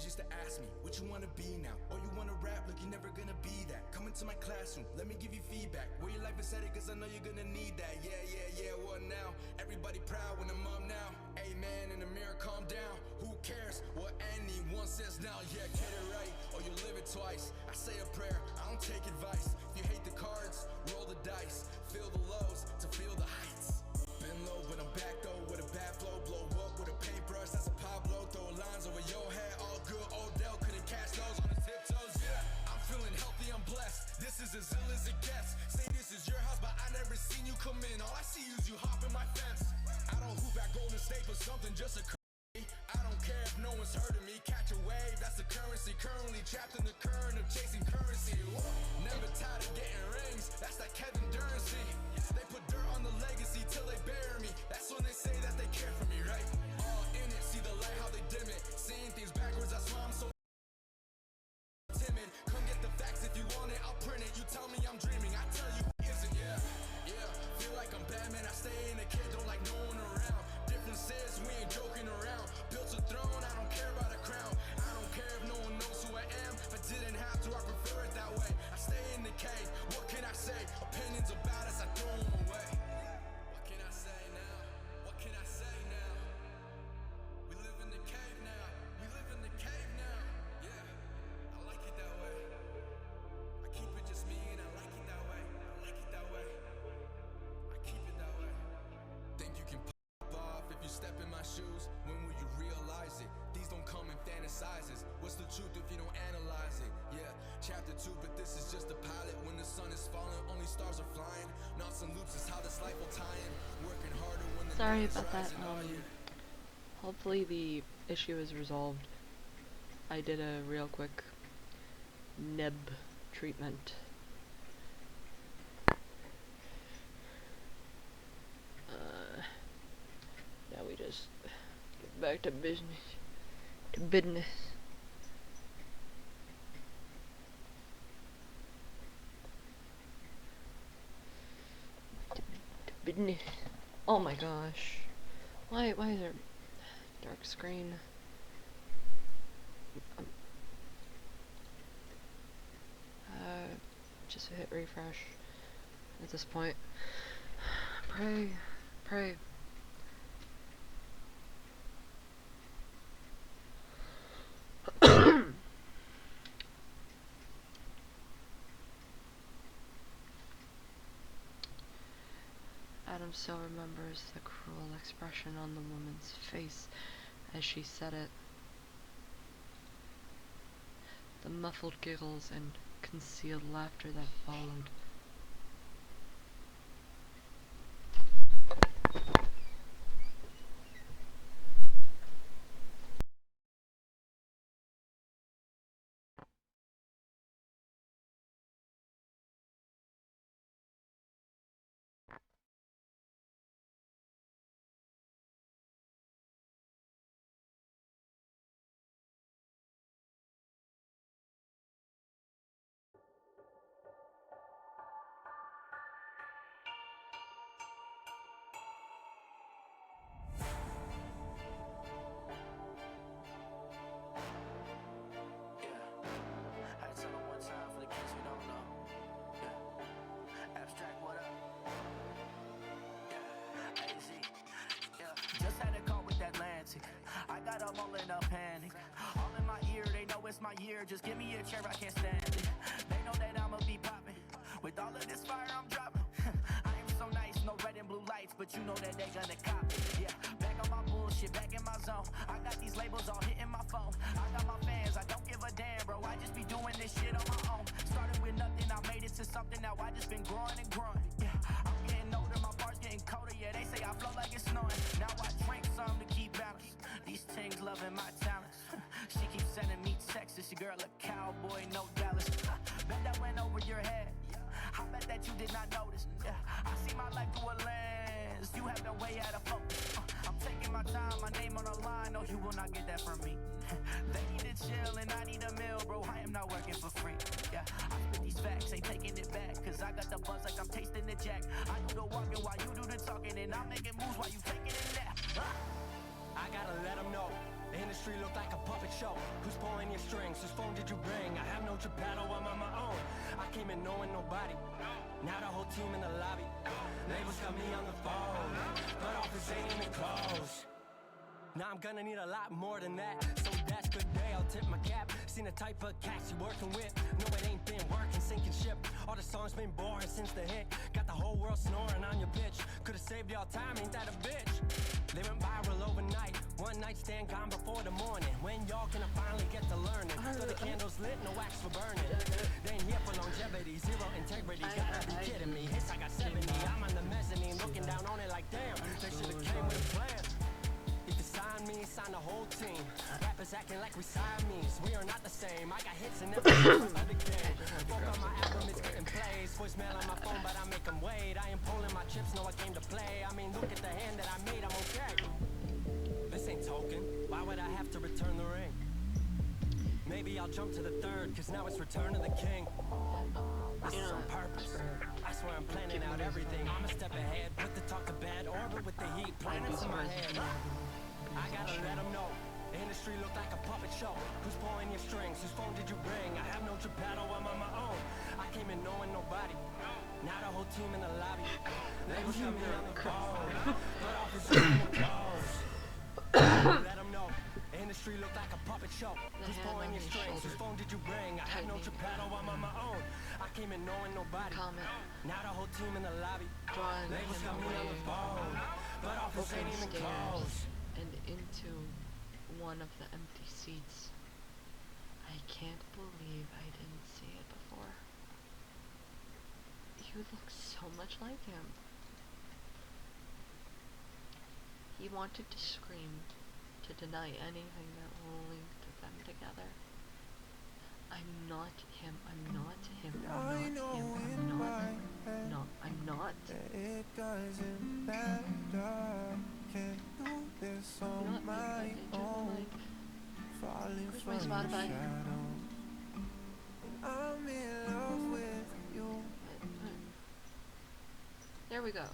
always used to ask me, what you wanna be now? Oh, you wanna rap? Look, you're never gonna be that. Come into my classroom, let me give you feedback. Where your life is headed, cause I know you're gonna need that. Yeah, what now? Everybody proud when I'm up now. Amen, in the mirror, calm down. Who cares what anyone says now? Yeah, get it right, or you live it twice. I say a prayer, I don't take advice. If you hate the cards, roll the dice. Feel the lows to feel the heights. Been low, but I'm back though with a bad flow. Blow up with a paintbrush, that's a Pablo. Throw lines over your head, all good. Odell couldn't catch those on his tiptoes. Yeah, I'm feeling healthy, I'm blessed. This is as ill as it gets. Say this is your house, but I never seen you come in. All I see is you hopping my fence. I don't hoop at Golden State, but something just occurred to me. I don't care if no one's heard of me. Catch a wave, that's the currency. Currently trapped in the current of chasing currency. Whoa. Never tired of getting rings, that's that Kevin Durant. They put dirt on the legacy till they bury me. That's when they say that they care for me, right? All in it, see the light, how they dim it. Seeing things backwards, that's why I'm so timid. Come get the facts if you want it, I'll print it. You tell me I'm dreaming, I tell you it isn't. Yeah, feel like I'm Batman, I stay in a kid, don't like no one around. Difference is, we ain't joking around. Built a throne, I don't care about a crown. I don't care if no one knows who I am. If I didn't have to, I prefer it that way. I stay in the cave, what can I say? Opinions about us, I throw them away. What can I say now? What can I say now? We live in the cave now. We live in the cave now. Yeah, I like it that way. I keep it just me and I like it that way. I like it that way. I keep it that way. Think you can pop off if you step in my shoes? When will you realize it? These don't come in fantasizes. What's the truth if you don't analyze it? Yeah, chapter 2, but this is just a pilot. When the sun is falling, only stars are flying. Knots and loops is how this life will tie in. Working harder when the Sorry night is about that. rising. Oh, yeah. Hopefully the issue is resolved. I did a real quick neb treatment. Now we just get back to business. To business. Business. Oh my gosh. Why is there dark screen? Just hit refresh at this point. Pray. Adam still remembers the cruel expression on the woman's face as she said it. The muffled giggles and concealed laughter that followed. My year, just give me a chair, I can't stand it. They know that I'ma be popping. With all of this fire I'm dropping. I am so nice, no red and blue lights, but you know that they gonna cop it. Yeah, back on my bullshit, back in my zone. I got these labels all hitting my phone. I got my fans, I don't give a damn, bro. I just be doing this shit on my own. Started with nothing, I made it to something. Now I just been growing and growing. Yeah, I'm getting older, my bars getting colder. Yeah, they say I flow like it's snowing. Now I drink some to keep balance. These things loving my talents. She keeps sending me texts. It's your girl a cowboy, no Dallas. Bet that went over your head. I bet that you did not notice. I see my life through a lens. You have been way out of focus. I'm taking my time, my name on the line. No, you will not get that from me. They need to chill and I need a meal, bro. I am not working for free. Yeah, I spit these facts, ain't taking it back. Cause I got the buzz like I'm tasting the jack. I do the walking while you do the talking. And I'm making moves while you taking it nap. I gotta let them know. The industry look like a puppet show. Who's pulling your strings? Whose phone did you bring? I have no Geppetto, I'm on my own. I came in knowing nobody. Now the whole team in the lobby. Labels got me on the phone, but office ain't even close. Now I'm gonna need a lot more than that. So that's good day, I'll tip my cap. Seen the type of cats you working with. No, it ain't been working, sinking ship. All the songs been boring since the hit. Got the whole world snoring on your bitch. Could've saved y'all time, ain't that a bitch? They went viral overnight. One night stand gone before the morning. When y'all gonna finally get to learning? So the candles lit, no wax for burning. They ain't here for longevity, zero integrity. Gotta be kidding me. Hits I got 70. I'm on the mezzanine, looking down on it like damn. They should've came with a plan. If you sign me, sign the whole team. Rappers acting like we Siamese. We are not the same. I got hits in every song of the game. Folk on my album, it's getting plays. Voicemail on my phone, but I make them wait. I am pulling my chips, no, I came to play. I mean, look at the hand that I made, I'm okay. This ain't token. Why would I have to return the ring? Maybe I'll jump to the third, cause now it's Return of the King. This is on purpose. I swear I'm planning out everything. I'm a step ahead, put the talk to bed. Orbit with the heat, planets in my head. I gotta let them know. The industry look like a puppet show. Who's pulling your strings? Whose phone did you bring? I have no Geppetto, I'm on my own. I came in knowing nobody. Now the whole team in the lobby. Labels got me on the phone, but office ain't even close. Let them know. The industry look like a puppet show. Who's pulling your strings? Whose phone did you bring? I have no Geppetto, I'm on my own. I came in knowing nobody. Now the whole team in the lobby. Labels got me on the phone, but office ain't even close. And into one of the empty seats. I can't believe I didn't see it before. You look so much like him. He wanted to scream, to deny anything that linked them together. I'm not him, I'm not him, I'm not him, I'm not. No, I'm not. It doesn't matter. Can't do this on my own. Falling from your shadow. I'm in love with you. There we go.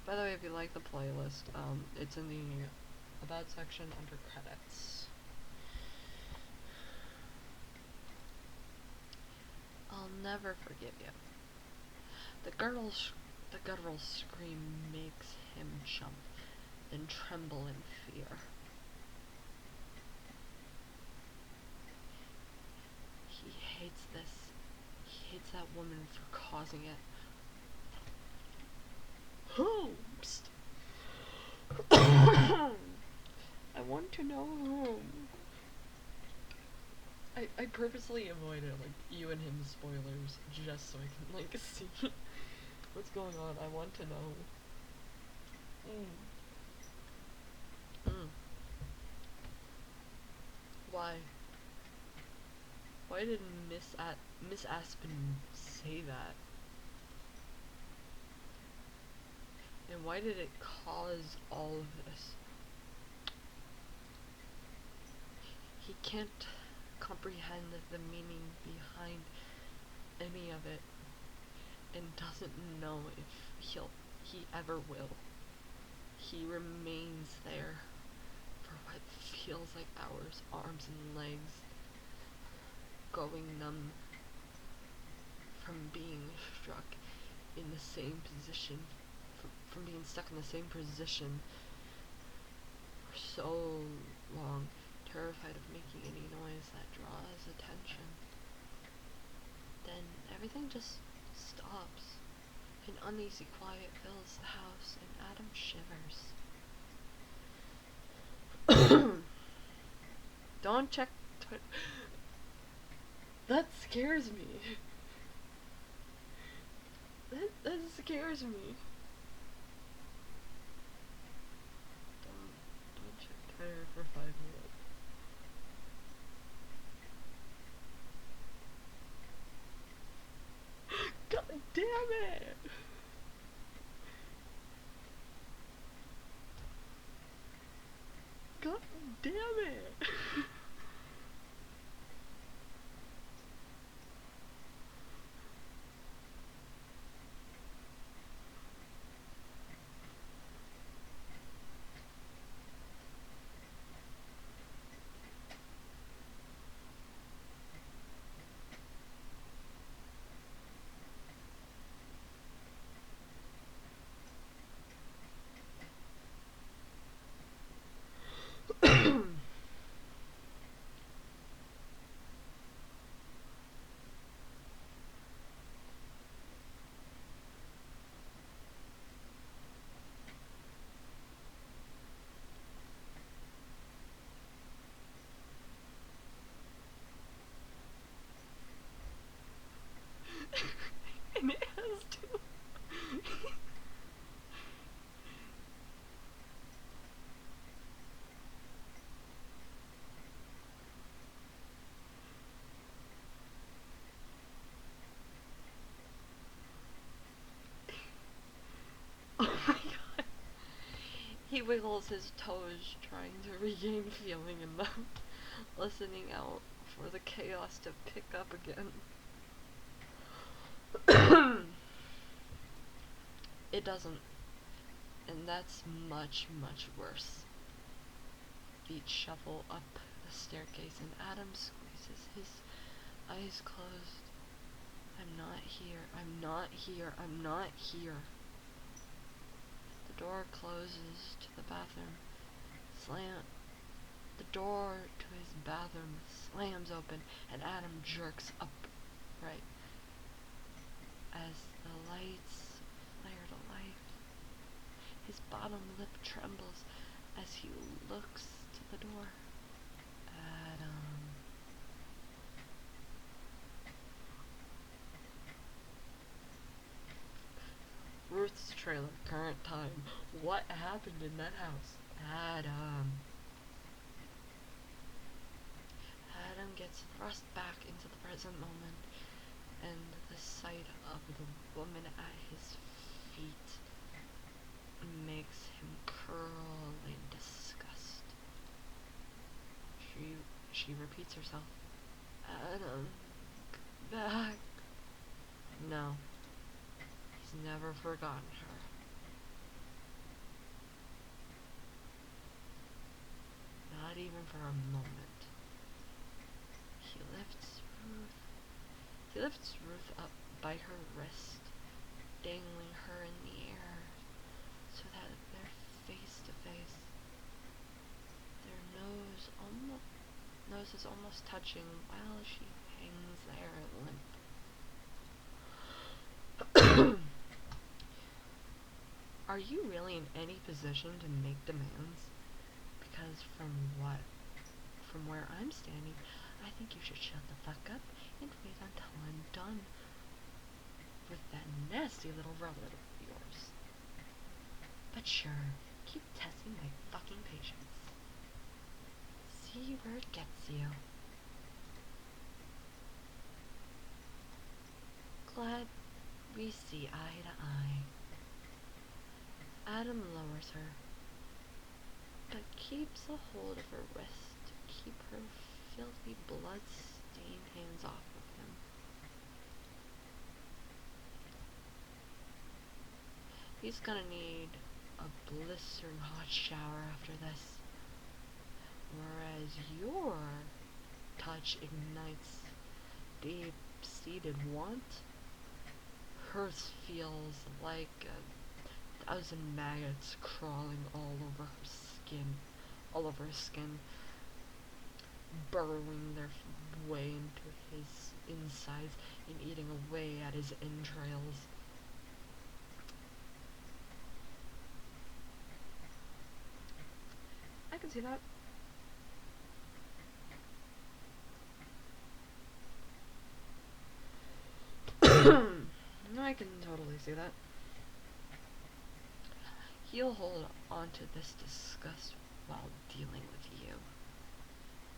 By the way, if you like the playlist, it's in the About section under credits. I'll never forgive you. The guttural scream makes him jump, then tremble in fear. He hates this. He hates that woman for causing it. Psst. I want to know whom. I purposely avoided You and Him spoilers just so I can see what's going on. I want to know. Why? Why did Miss Aspen say that? And why did it cause all of this? He can't comprehend the meaning behind any of it, and doesn't know if he ever will. He remains there for what feels like hours, arms and legs going numb from being struck in the same position, from being stuck in the same position for so long, terrified of making any noise that draws attention. Then everything just stops. An uneasy quiet fills the house, and Adam shivers. Don't check Twitter. That scares me. That scares me. Don't check Twitter for 5 minutes. God damn it! God damn it! He wiggles his toes, trying to regain feeling in them, listening out for the chaos to pick up again. It doesn't, and that's much, much worse. Feet shuffle up the staircase, and Adam squeezes his eyes closed. I'm not here, I'm not here, I'm not here. The door closes to the bathroom. The door to his bathroom slams open, and Adam jerks upright as the lights flare to life. His bottom lip trembles as he looks to the door. Adam. Ruth's trailer, current time. What happened in that house? Adam. Adam gets thrust back into the present moment, and the sight of the woman at his feet makes him curl in disgust. She repeats herself. Adam, back. No. He's never forgotten her. Not even for a moment. He lifts Ruth up by her wrist, dangling her in the air so that they're face to face. Their noses almost touching while she hangs there limp. Are you really in any position to make demands? Because from where I'm standing, I think you should shut the fuck up and wait until I'm done with that nasty little relative of yours. But sure, keep testing my fucking patience. See where it gets you. Glad we see eye to eye. Adam lowers her, but keeps a hold of her wrist to keep her filthy blood-stained hands off of him. He's gonna need a blistering hot shower after this, whereas your touch ignites deep-seated want. Hers feels like 1,000 maggots crawling all over his skin, burrowing their way into his insides and eating away at his entrails. I can see that. I can totally see that. He'll hold on to this disgust while dealing with you,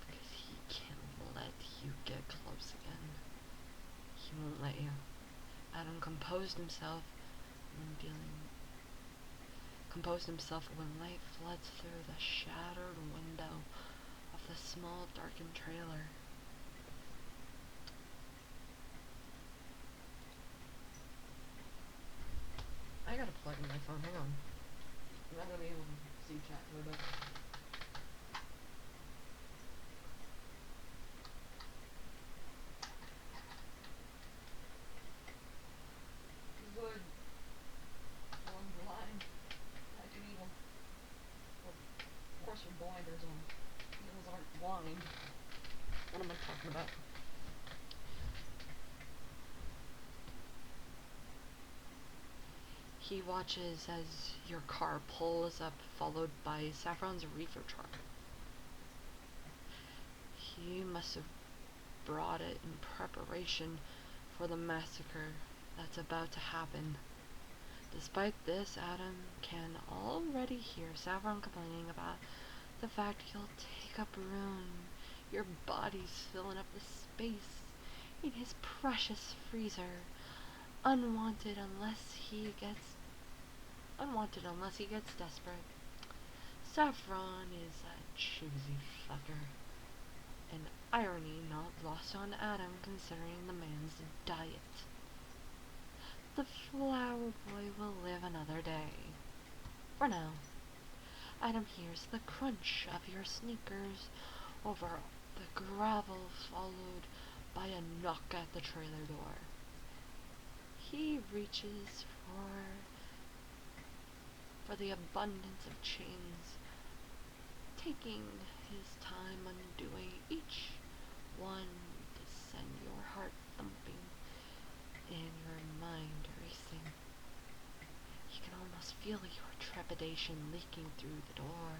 because he can't let you get close again. He won't let you. Adam composed himself when light floods through the shattered window of the small darkened trailer. I gotta plug in my phone, hang on. I'm not gonna be able to see chat for a bit. Good. Well, I'm blind. I can evil. Well, of course with blinders on. Evils aren't blind. What am I talking about? He watches as your car pulls up, followed by Saffron's reefer truck. He must have brought it in preparation for the massacre that's about to happen. Despite this, Adam can already hear Saffron complaining about the fact you'll take up room. Your body's filling up the space in his precious freezer. Unwanted unless he gets desperate. Saffron is a choosy fucker. An irony not lost on Adam considering the man's diet. The flower boy will live another day. For now. Adam hears the crunch of your sneakers over the gravel, followed by a knock at the trailer door. He reaches for the abundance of chains, taking his time undoing each one to send your heart thumping and your mind racing. You can almost feel your trepidation leaking through the door.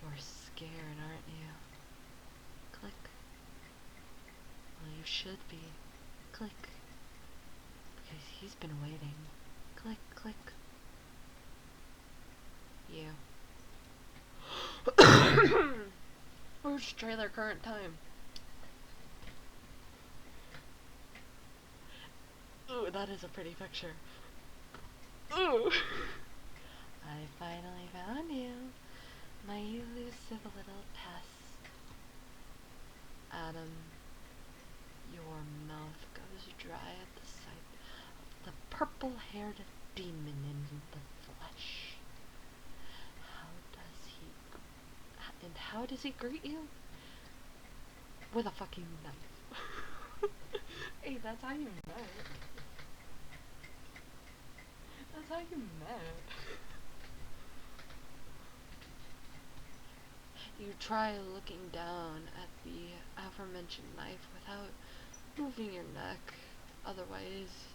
You're scared, aren't you? Click. Well, you should be. Click. Because he's been waiting. Click, click. You. Where's trailer current time? Ooh, that is a pretty picture. Ooh! I finally found you, my elusive little pest. Adam, your mouth goes dry at the sight of the purple-haired demon in the flesh. How does he greet you? With a fucking knife. Hey, that's how you met. That's how you met. You try looking down at the aforementioned knife without moving your neck, otherwise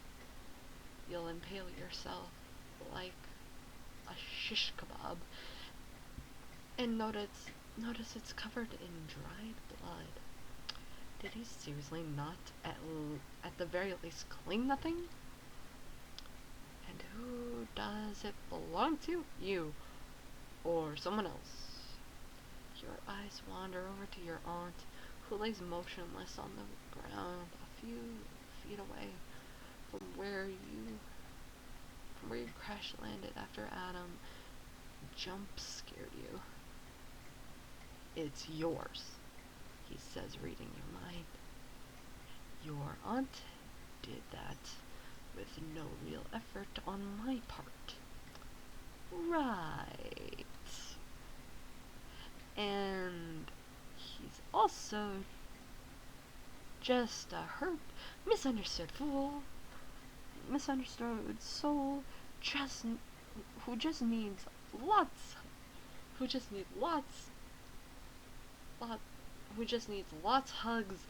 you'll impale yourself like a shish kebab. And notice it's covered in dried blood. Did he seriously not at the very least clean the thing? And who does it belong to? You. Or someone else. Your eyes wander over to your aunt, who lays motionless on the ground a few feet away from where you crash landed after Adam jump scared you. It's yours, he says, reading your mind. Your aunt did that with no real effort on my part. Right. And he's also just a hurt, misunderstood fool, misunderstood soul, who just needs lots hugs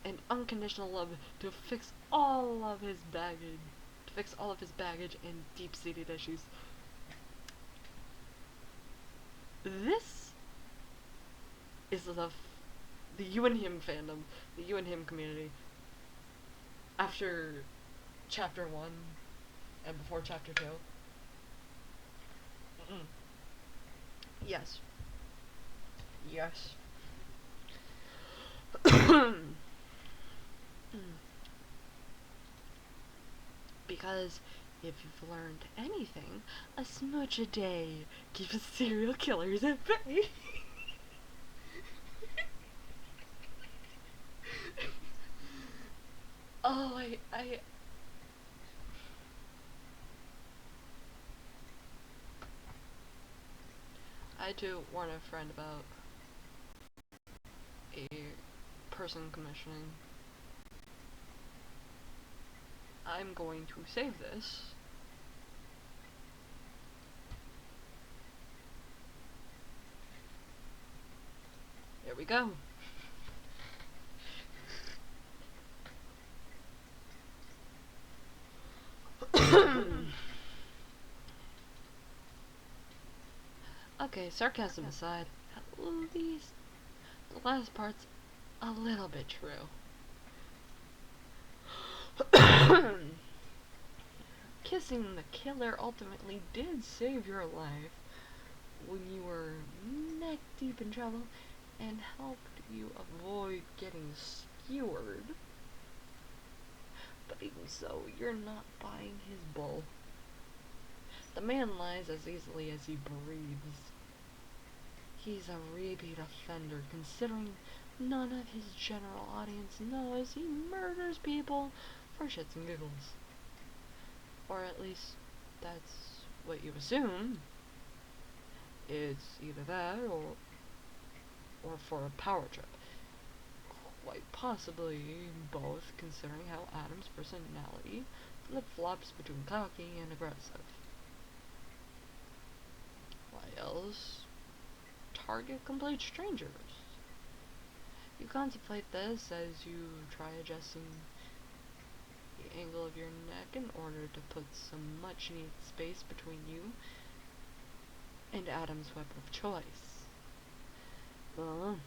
and unconditional love to fix all of his baggage and deep-seated issues. This is the You and Him fandom, the You and Him community. After chapter 1 and before chapter 2. Yes. Because if you've learned anything, a smooch a day keeps serial killers at bay. Oh, I had to warn a friend about a person commissioning. I'm going to save this. There we go. Okay, sarcasm aside, at least the last part's a little bit true. Kissing the killer ultimately did save your life when you were neck deep in trouble and helped you avoid getting skewered. But even so, you're not buying his bull. The man lies as easily as he breathes. He's a repeat offender, considering none of his general audience knows he murders people for shits and giggles. Or at least, that's what you assume. It's either that, or for a power trip. Quite possibly both, considering how Adam's personality flip-flops between cocky and aggressive. Why else target complete strangers? You contemplate this as you try adjusting the angle of your neck in order to put some much-needed space between you and Adam's weapon of choice. Well,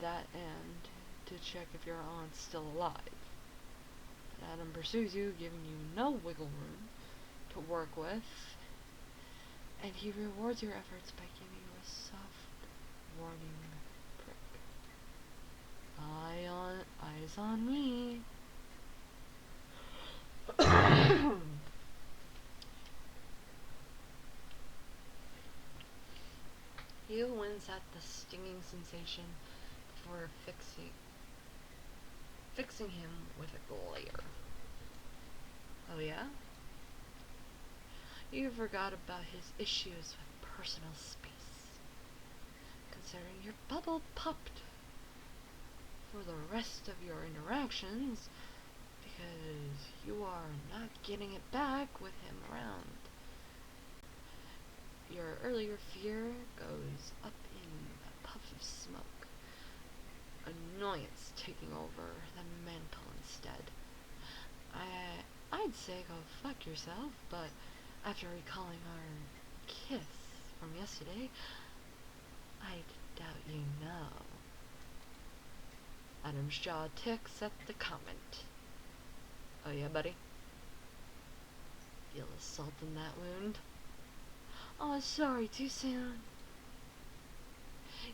that and to check if your aunt's still alive. But Adam pursues you, giving you no wiggle room to work with, and he rewards your efforts by giving you a soft, warning prick. Eyes on me. He wins at the stinging sensation before fixing him with a glare. Oh yeah? You forgot about his issues with personal space, considering your bubble popped for the rest of your interactions because you are not getting it back with him around. Your earlier fear goes up in a puff of smoke, annoyance taking over the mantle instead. I'd say go fuck yourself, but after recalling our kiss from yesterday, I doubt you know. Adam's jaw ticks at the comment. Oh yeah, buddy? Feel the salt in that wound? Oh, sorry, too soon.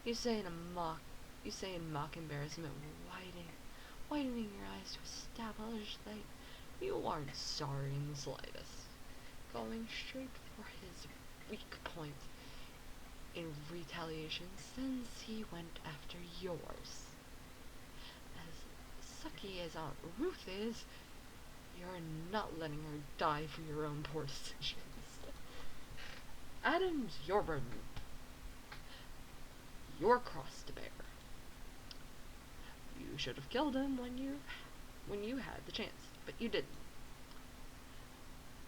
You say in mock embarrassment, widening your eyes to establish that you aren't sorry in the slightest. Going straight for his weak point in retaliation since he went after yours. As sucky as Aunt Ruth is, you're not letting her die for your own poor decisions. Adam's your burden. Your cross to bear. You should have killed him when you had the chance, but you didn't.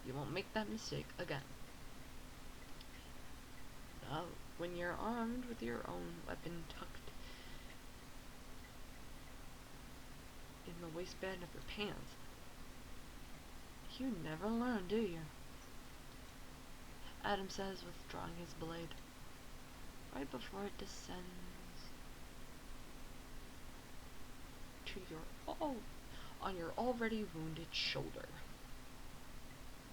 You won't make that mistake again. Now, when you're armed with your own weapon tucked in the waistband of your pants, you never learn, do you? Adam says, withdrawing his blade, right before it descends to on your already wounded shoulder.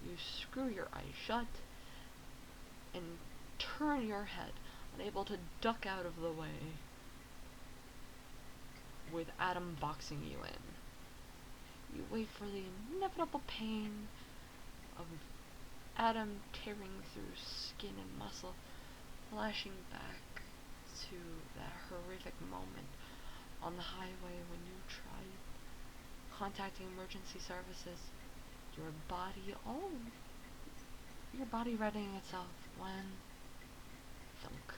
You screw your eyes shut and turn your head, unable to duck out of the way, with Adam boxing you in. You wait for the inevitable pain of Adam tearing through skin and muscle, flashing back to that horrific moment on the highway when you tried contacting emergency services, your body readying itself when thunk.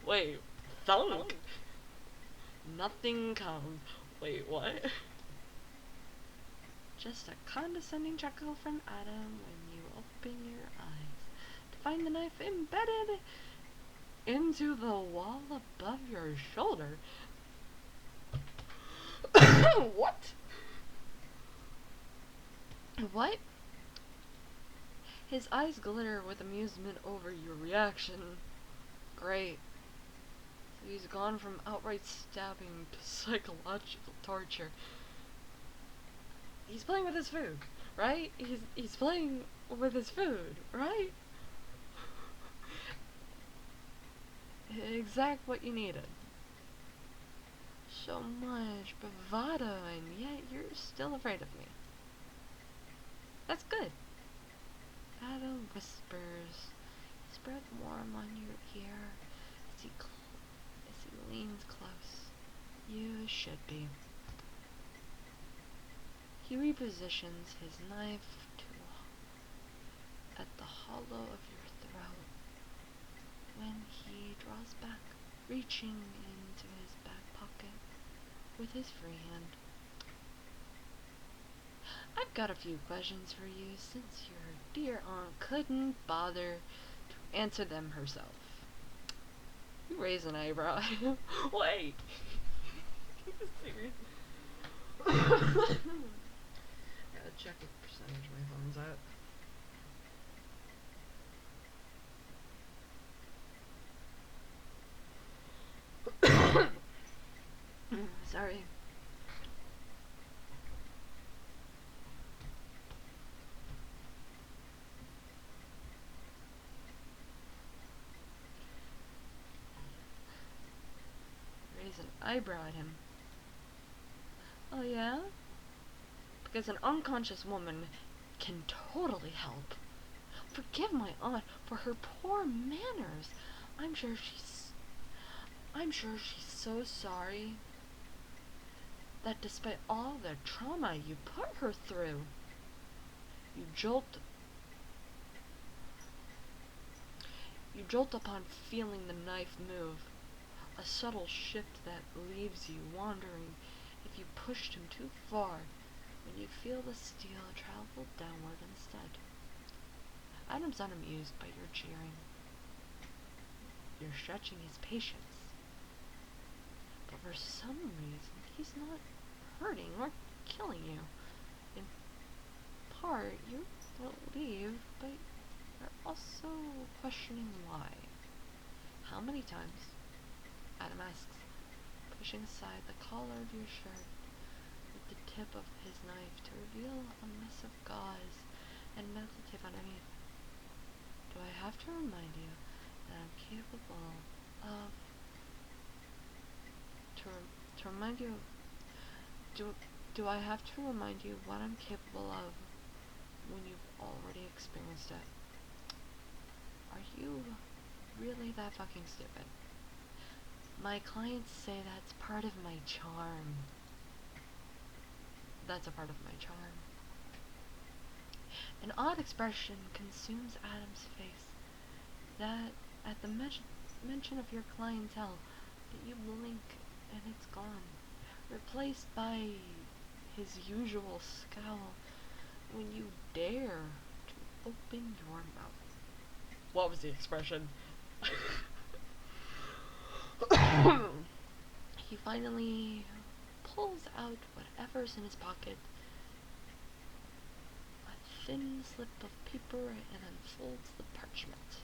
Wait, thunk? Nothing comes. Wait, what? Just a condescending chuckle from Adam when you open your eyes to find the knife embedded into the wall above your shoulder. What? What? His eyes glitter with amusement over your reaction. Great. So he's gone from outright stabbing to psychological torture. He's playing with his food, right? He's playing with his food, right? Exact what you needed. So much bravado, and yet you're still afraid of me. That's good. Adam whispers, his breath warm on your ear as he leans close. You should be. He repositions his knife at the hollow of your throat when he draws back, reaching into his back pocket with his free hand. I've got a few questions for you since your dear aunt couldn't bother to answer them herself. You raise an eyebrow. Wait! Serious? Gotta check what percentage my phone's at. Sorry. Raise an eyebrow at him. Oh yeah? Because an unconscious woman can totally help. Forgive my aunt for her poor manners. I'm sure she's so sorry that despite all the trauma you put her through, you jolt upon feeling the knife move, a subtle shift that leaves you wondering if you pushed him too far when you feel the steel travel downward instead. Adam's unamused by your cheering. You're stretching his patience. But for some reason, he's not hurting or killing you. In part, you're relieved, but you're also questioning why. How many times? Adam asks, pushing aside the collar of your shirt with the tip of his knife to reveal a mess of gauze and metal tape underneath. Do I have to remind you that I'm capable of... To remind you... Do I have to remind you what I'm capable of when you've already experienced it? Are you really that fucking stupid? My clients say that's part of my charm. That's a part of my charm. An odd expression consumes Adam's face, that at the mention of your clientele, that you blink and it's gone, replaced by his usual scowl when you dare to open your mouth. What was the expression? He finally pulls out whatever's in his pocket, a thin slip of paper, and unfolds the parchment.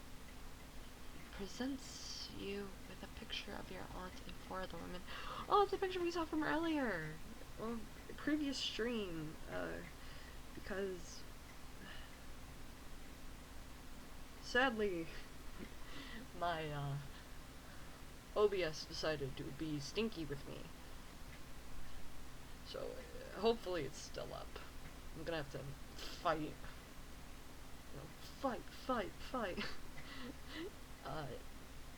He presents you with a picture of your aunt and four other women. Oh, it's a picture we saw from earlier, well, previous stream, because sadly my OBS decided to be stinky with me. So, hopefully it's still up. I'm gonna have to fight. Fight.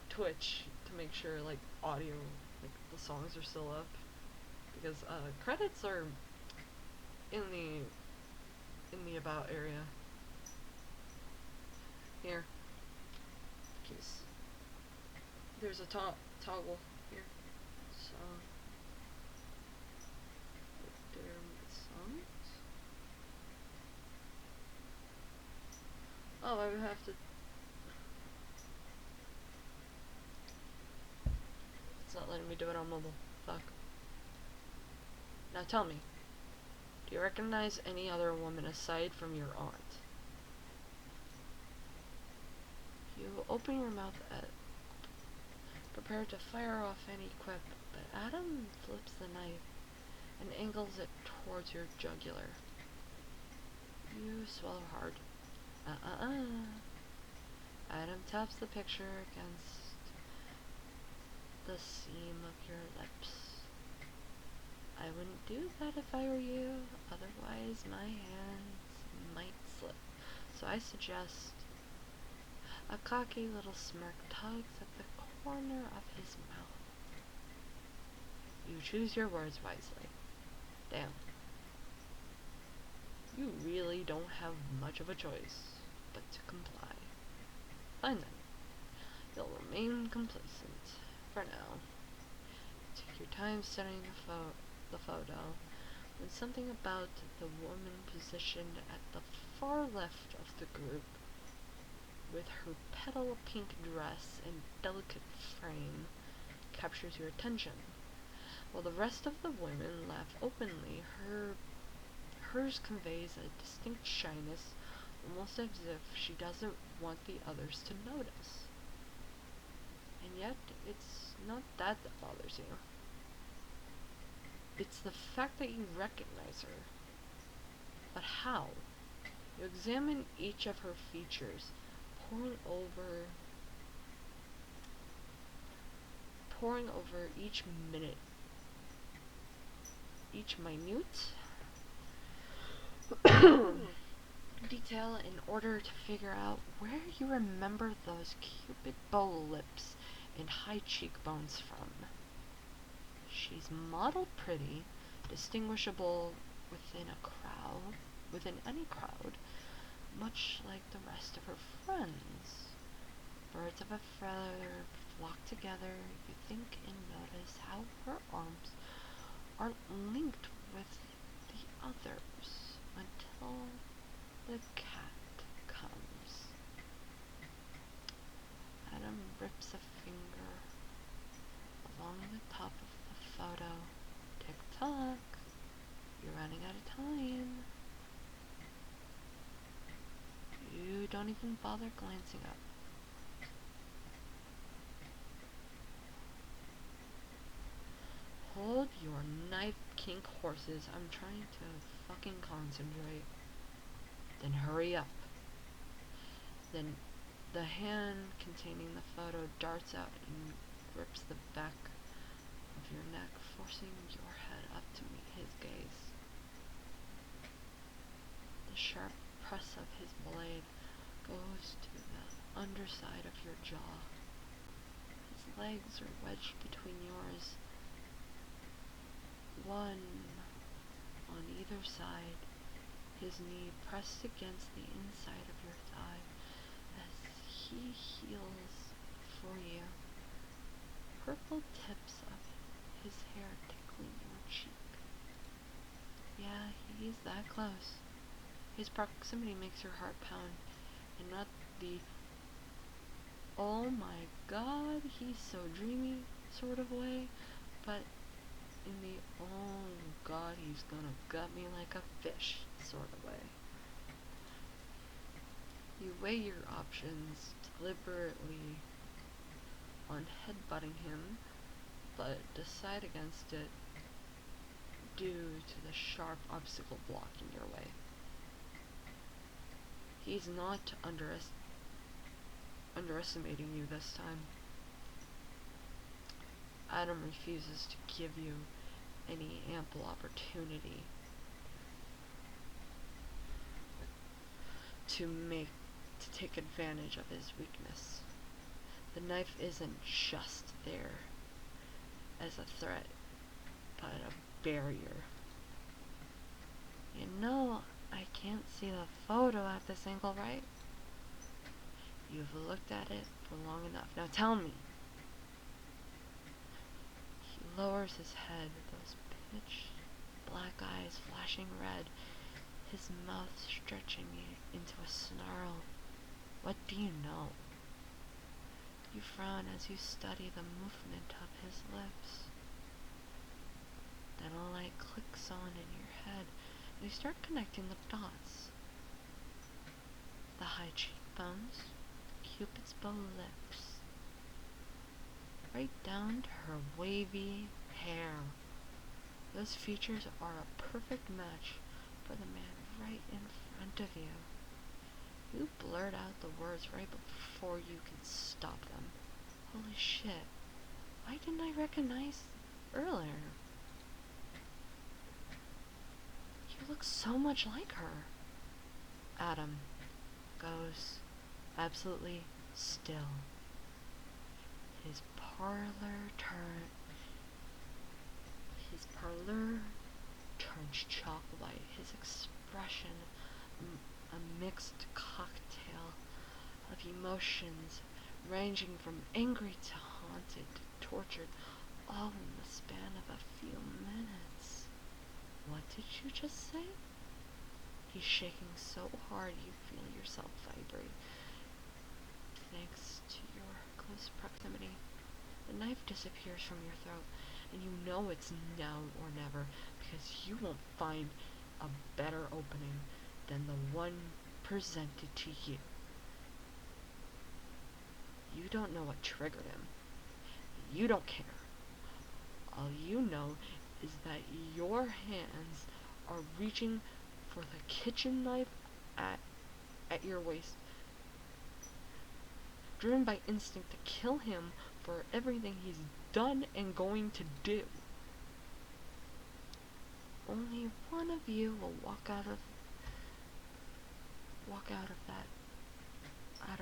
Twitch to make sure, like, audio, like, the songs are still up. Because, credits are in the about area. Here. Case. There's a toggle here. So, there songs. Oh, I would have to. It's not letting me do it on mobile. Fuck. Now tell me, do you recognize any other woman aside from your aunt? You open your mouth prepared to fire off any quip, but Adam flips the knife and angles it towards your jugular. You swallow hard. Adam taps the picture against the seam of your lips. I wouldn't do that if I were you, otherwise my hands might So I suggest a cocky little smirk tugs at the corner of his mouth. You choose your words wisely. Damn. You really don't have much of a choice but to comply. Fine then. You'll remain complacent for now. Take your time studying the photo, when something about the woman positioned at the far left of the group, with her petal pink dress and delicate frame, captures your attention. While the rest of the women laugh openly, hers conveys a distinct shyness, almost as if she doesn't want the others to notice. And yet, it's not that bothers you. It's the fact that you recognize her. But how? You examine each of her features, poring over each minute detail in order to figure out where you remember those cupid bow lips and high cheekbones from. She's model pretty, distinguishable within any crowd, much like the rest of her friends. Birds of a feather flock together. You think and notice how her arms aren't linked with the others until the cat comes. Adam rips a finger along the top of the photo. Tick-tock. You're running out of time. You don't even bother glancing up. Hold your knife, kink horses. I'm trying to fucking concentrate. Then hurry up. Then the hand containing the photo darts out and grips the back of your neck, forcing your head up to meet his gaze. The sharp press of his blade goes to the underside of your jaw. His legs are wedged between yours, one on either side, his knee pressed against the inside of your thigh as he heals for you. Purple tips of his hair tickling your cheek. Yeah, he's that close. His proximity makes your heart pound, and not the "oh my god, he's so dreamy" sort of way, but in the "oh god, he's gonna gut me like a fish" sort of way. You weigh your options deliberately on headbutting him, but decide against it due to the sharp obstacle blocking your way. He's not underestimating you this time. Adam refuses to give you any ample opportunity to take advantage of his weakness. The knife isn't just there as a threat, but a barrier. You know, I can't see the photo at this angle, right? You've looked at it for long enough. Now tell me. He lowers his head, those pitch black eyes flashing red, his mouth stretching into a snarl. What do you know? You frown as you study the movement of his lips. Then a light clicks on in your head, and you start connecting the dots. The high cheekbones, Cupid's bow lips, right down to her wavy hair. Those features are a perfect match for the man right in front of you. You blurt out the words right before you can stop them. Holy shit. Why didn't I recognize earlier? You look so much like her. Adam, goes absolutely still. His parlor turns chalk white. His expression, a mixed cocktail of emotions ranging from angry to haunted to tortured, all in the span of a few minutes. What did you just say? He's shaking so hard you feel yourself vibrate. Thanks to your close proximity, the knife disappears from your throat, and you know it's now or never, because you won't find a better opening than the one presented to you. You don't know what triggered him. You don't care. All you know is that your hands are reaching for the kitchen knife at your waist, driven by instinct to kill him for everything he's done and going to do. Only one of you will walk out of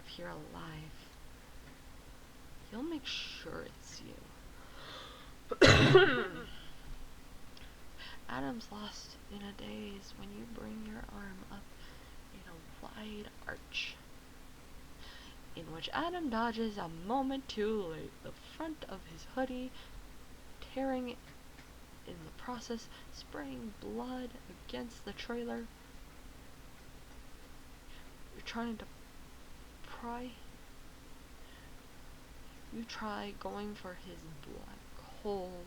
here alive. You'll make sure it's you. Adam's lost in a daze when you bring your arm up in a wide arch, in which Adam dodges a moment too late, the front of his hoodie tearing in the process, spraying blood against the trailer. You're trying to pry. You try going for his black hole.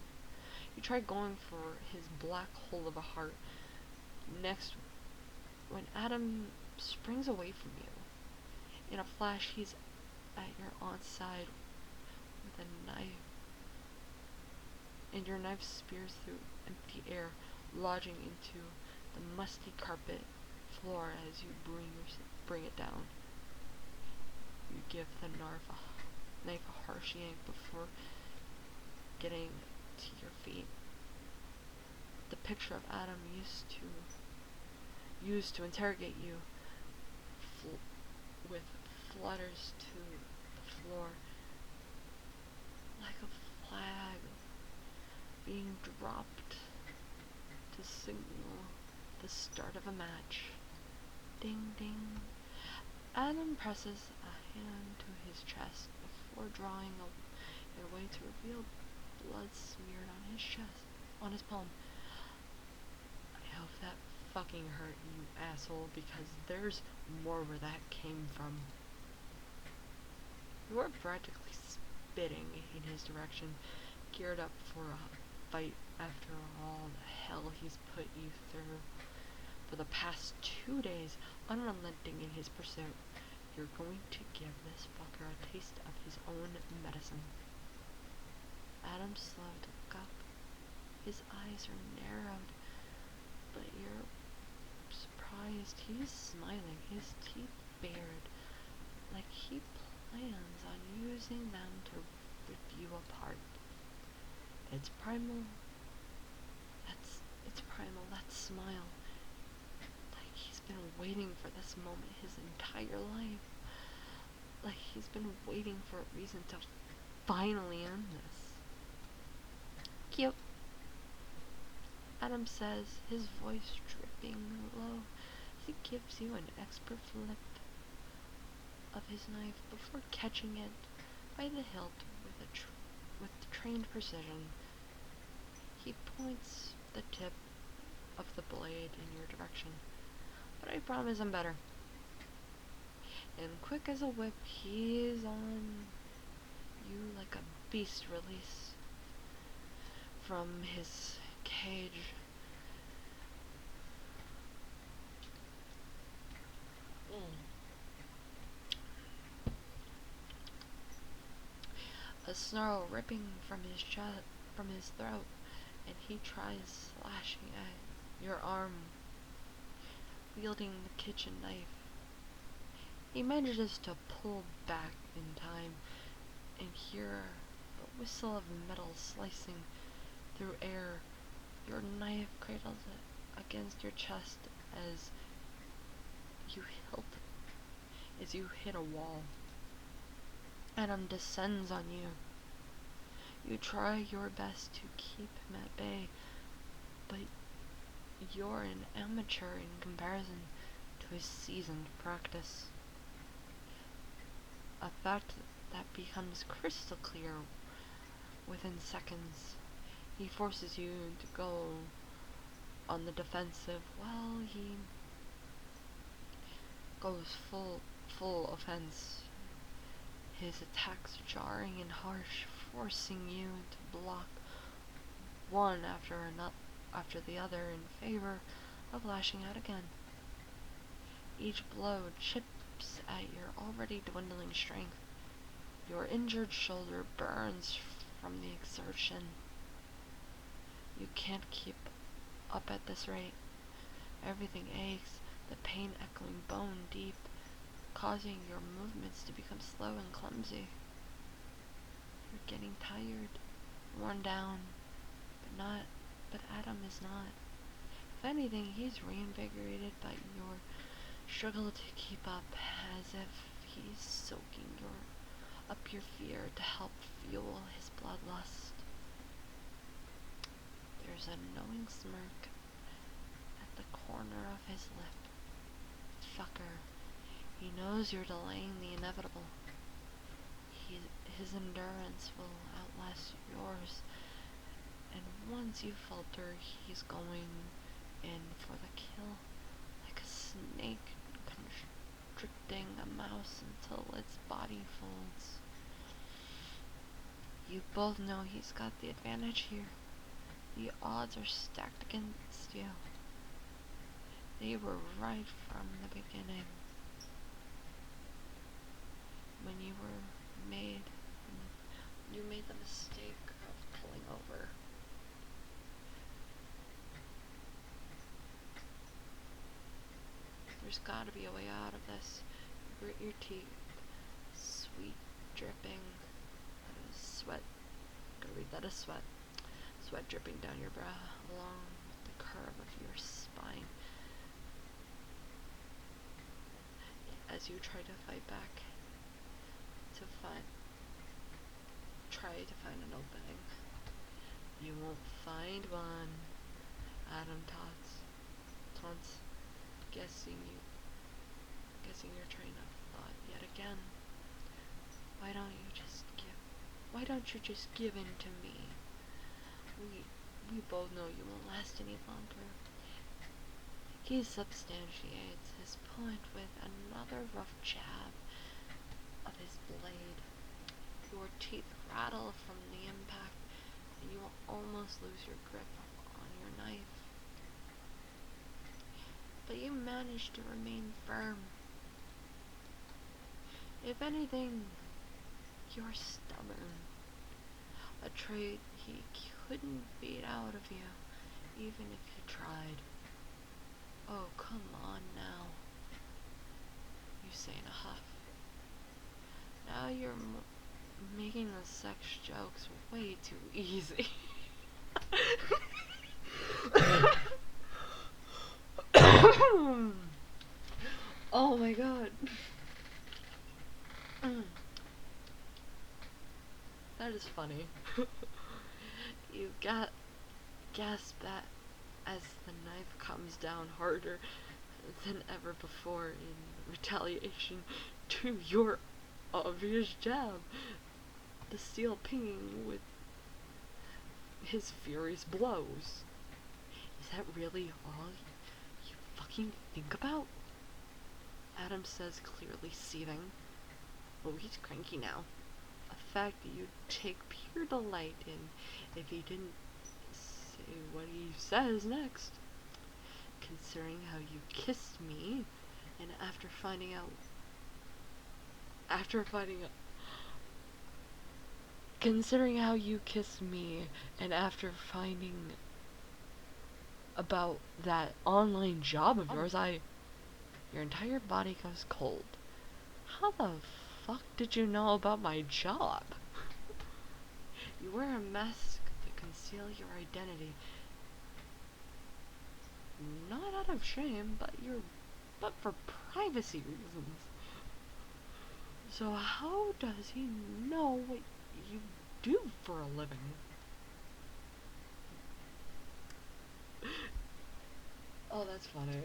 You try going for his black hole of a heart. Next, when Adam springs away from you, in a flash he's at your aunt's side with a knife, and your knife spears through empty air, lodging into the musty carpet floor as you bring it down. You give the knife a harsh yank before getting to your feet. The picture of Adam used to interrogate you with flutters to the floor like a flag being dropped to signal the start of a match. Ding ding. Adam presses a hand to his chest before drawing away to reveal blood smeared on his chest, on his palm. I hope that fucking hurt, you asshole, because there's more where that came from. You are practically spitting in his direction, geared up for a fight after all the hell he's put you through. For the past 2 days, unrelenting in his pursuit, you're going to give this fucker a taste of his own medicine. Adam slowed to look up. His eyes are narrowed, but you're surprised. He's smiling, his teeth bared, like he plans on using them to rip you apart. It's primal. It's primal, that smile. Like he's been waiting for this moment his entire life. Like he's been waiting for a reason to finally end this. Cute. Adam says, his voice dripping low as he gives you an expert flip of his knife before catching it by the hilt with trained precision. He points the tip of the blade in your direction, but I promise I'm better. And quick as a whip, he is on you like a beast released from his cage. A snarl ripping from his throat, and he tries slashing at your arm, wielding the kitchen knife. He manages to pull back in time and hear the whistle of metal slicing through air. Your knife cradles it against your chest as you hilt as you hit a wall. Adam descends on you. You try your best to keep him at bay, but you're an amateur in comparison to his seasoned practice. A fact that becomes crystal clear within seconds. He forces you to go on the defensive. Well, he goes full offense. His attacks jarring and harsh, forcing you to block one after the other in favor of lashing out again. Each blow chips at your already dwindling strength. Your injured shoulder burns from the exertion. You can't keep up at this rate. Everything aches, the pain echoing bone deep, causing your movements to become slow and clumsy. You're getting tired, worn down, but Adam is not. If anything, he's reinvigorated by your struggle to keep up, as if he's soaking up your fear to help fuel his bloodlust. There's a knowing smirk at the corner of his lip. Fucker. He knows you're delaying the inevitable. His endurance will outlast yours, and once you falter, he's going in for the kill, like a snake constricting a mouse until its body folds. You both know he's got the advantage here. The odds are stacked against you. They were right from the beginning. When you made the mistake of pulling over. There's gotta be a way out of this. You grit your teeth, sweat dripping, sweat. Gotta read that as sweat. Sweat dripping down your brow, along with the curve of your spine. As you try to fight back, try to find an opening. You won't find one. Adam taunts, guessing your train of thought yet again. Why don't you just give in to me? We both know you won't last any longer. He substantiates his point with another rough jab of his blade. Your teeth rattle from the impact, and you will almost lose your grip on your knife. But you manage to remain firm. If anything, you're stubborn. A trait he couldn't beat out of you, even if you tried. Oh, come on now, you say in a huff. Now you're making the sex jokes way too easy. Oh my god. That is funny. You gasp that as the knife comes down harder than ever before in retaliation to your obvious jab. The steel pinging with his furious blows. Is that really all you fucking think about? Adam says, clearly seething. Oh, he's cranky now. A fact that you'd take pure delight in if he didn't say what he says next. Considering how you kissed me, and after finding out considering how you kissed me, and after finding about that online job of yours, your entire body goes cold. How the fuck did you know about my job? You wear a mask to conceal your identity. Not out of shame, but for privacy reasons. So how does he know what you do for a living? Oh, that's funny.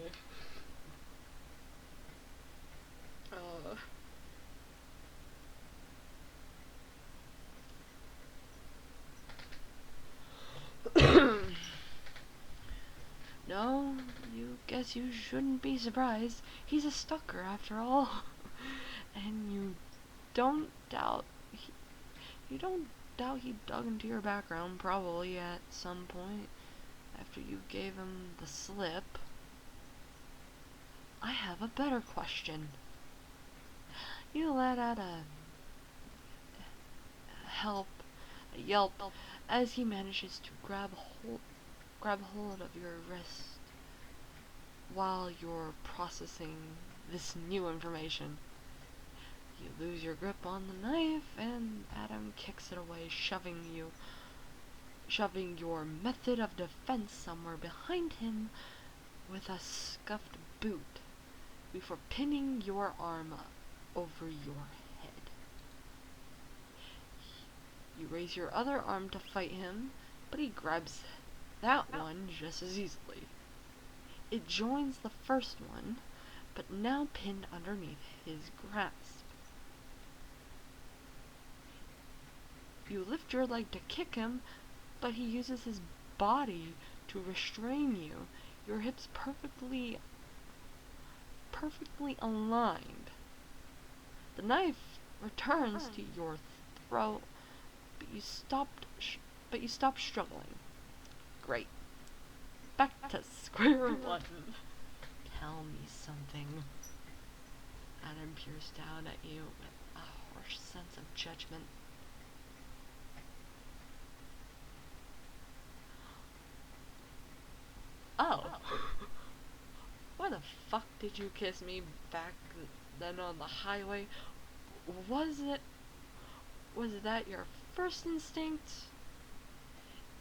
No, you guess you shouldn't be surprised. He's a stalker after all. And you don't doubt he dug into your background probably at some point after you gave him the slip. I have a better question. You let out a yelp as he manages to grab hold of your wrist while you're processing this new information. You lose your grip on the knife, and Adam kicks it away, shoving your method of defense somewhere behind him with a scuffed boot before pinning your arm over your head. You raise your other arm to fight him, but he grabs that one just as easily. It joins the first one, but now pinned underneath his grasp. You lift your leg to kick him, but he uses his body to restrain you, your hips perfectly aligned. The knife returns to your throat, but you stop struggling. Great. Back to square one. Tell me something. Adam peers down at you with a harsh sense of judgment. Oh. Why the fuck did you kiss me back then on the highway? Was that your first instinct?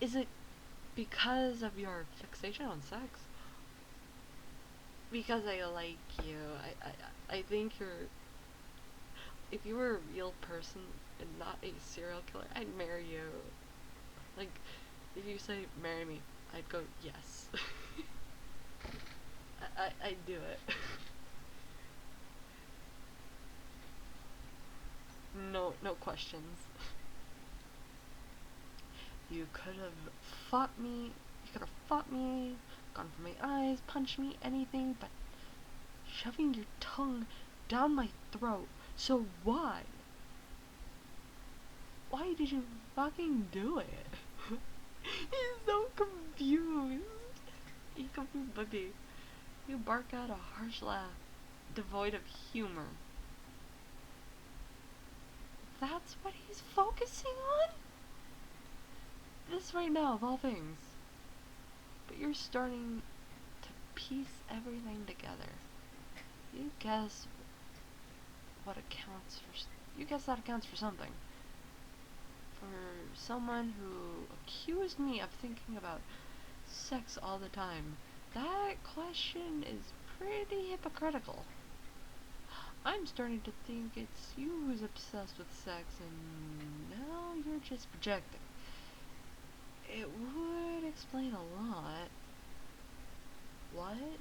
Is it because of your fixation on sex? Because I like you. I think if you were a real person and not a serial killer, I'd marry you. Like, if you say, marry me, I'd go, yes. I'd do it. No questions. You could have fought me, gone for my eyes, punched me, anything, but shoving your tongue down my throat. So why? Why did you fucking do it? He's so confused. You confused baby. You bark out a harsh laugh, devoid of humor. That's what he's focusing on? This right now, of all things. But you're starting to piece everything together. You guess that accounts for something. For someone who accused me of thinking about sex all the time, that question is pretty hypocritical. I'm starting to think it's you who's obsessed with sex, and now you're just projecting. It would explain a lot. What?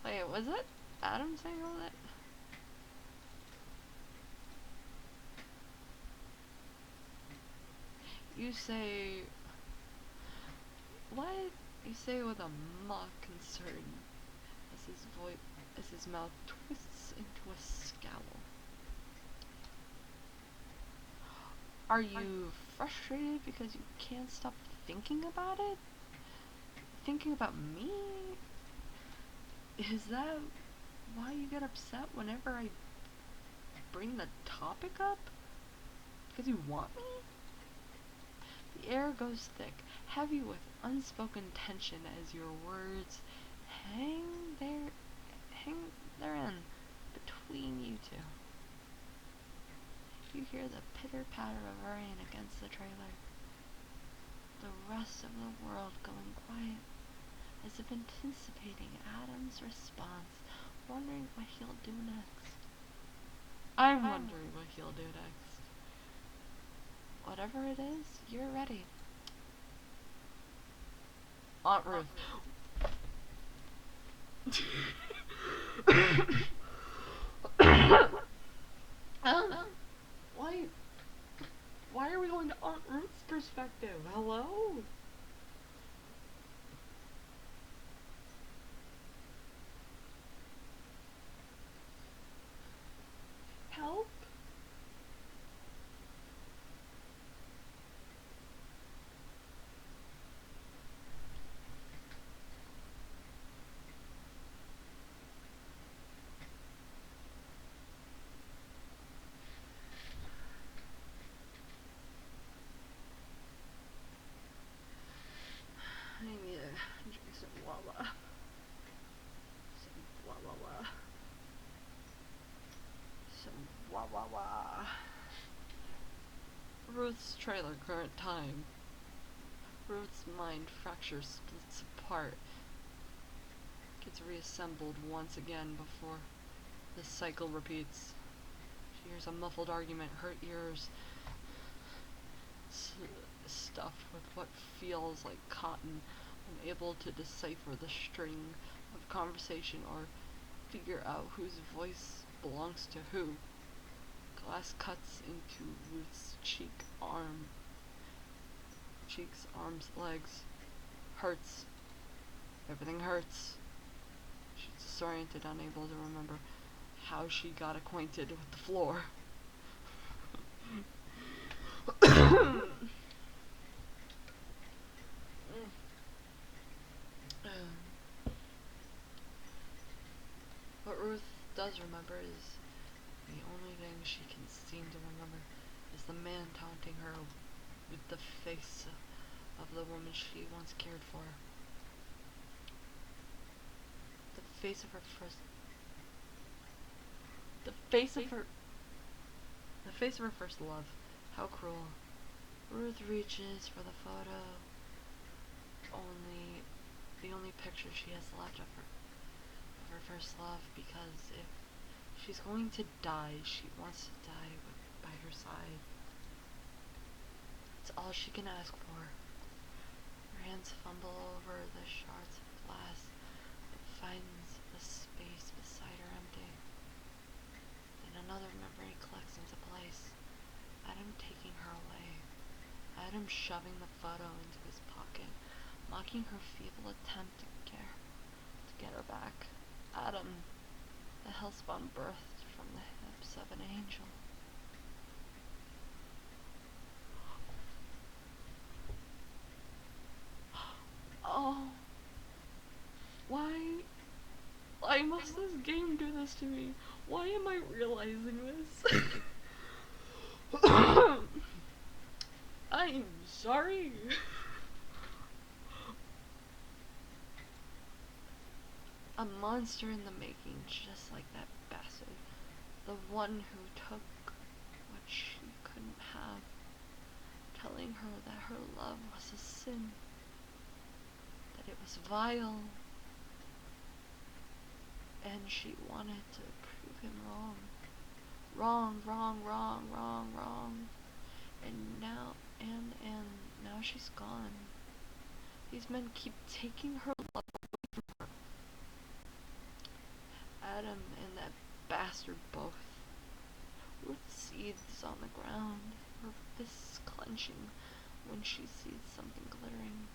Wait, was that Adam saying all that? You say... What? You say with a mock concern as his mouth twists into a scowl. Are you frustrated because you can't stop thinking about it? Thinking about me? Is that why you get upset whenever I bring the topic up? Because you want me? The air goes thick, heavy with unspoken tension as your words hang therein between you two. You hear the pitter-patter of rain against the trailer. The rest of the world going quiet, as if anticipating Adam's response, wondering what he'll do next. I'm wondering what he'll do next. Whatever it is, you're ready. Aunt Ruth. Why? Why are we going to Aunt Ruth's perspective? Hello? Help? I need to drink some Wawa. Some Wawa. Some Wawa. Ruth's trailer, current time. Ruth's mind fractures, splits apart. Gets reassembled once again before the cycle repeats. She hears a muffled argument, her ears stuffed with what feels like cotton, unable to decipher the string of conversation or figure out whose voice belongs to who. Glass cuts into Ruth's cheeks, arms, legs. Hurts. Everything hurts. She's disoriented, unable to remember how she got acquainted with the floor. What Ruth does remember is the only thing she can seem to remember is the man taunting her with the face of the woman she once cared for. The face of her first love. How cruel. Ruth reaches for the photo. The only picture she has left of her first love, because if she's going to die, she wants to die by her side. It's all she can ask for. Her hands fumble over the shards of glass, but finds the space beside her empty. Then another memory clicks into place. Adam taking her away. Adam shoving the photo into his pocket, mocking her feeble attempt to get her back. Adam, the hellspawn birthed from the hips of an angel. Oh, why must this game do this to me? Why am I realizing this? I'm sorry. A monster in the making, just like that bastard. The one who took what she couldn't have, telling her that her love was a sin, that it was vile, and she wanted to prove him wrong. Wrong. And now she's gone. These men keep taking her love away from her. Adam and that bastard both. Ruth seethes on the ground, her fists clenching when she sees something glittering.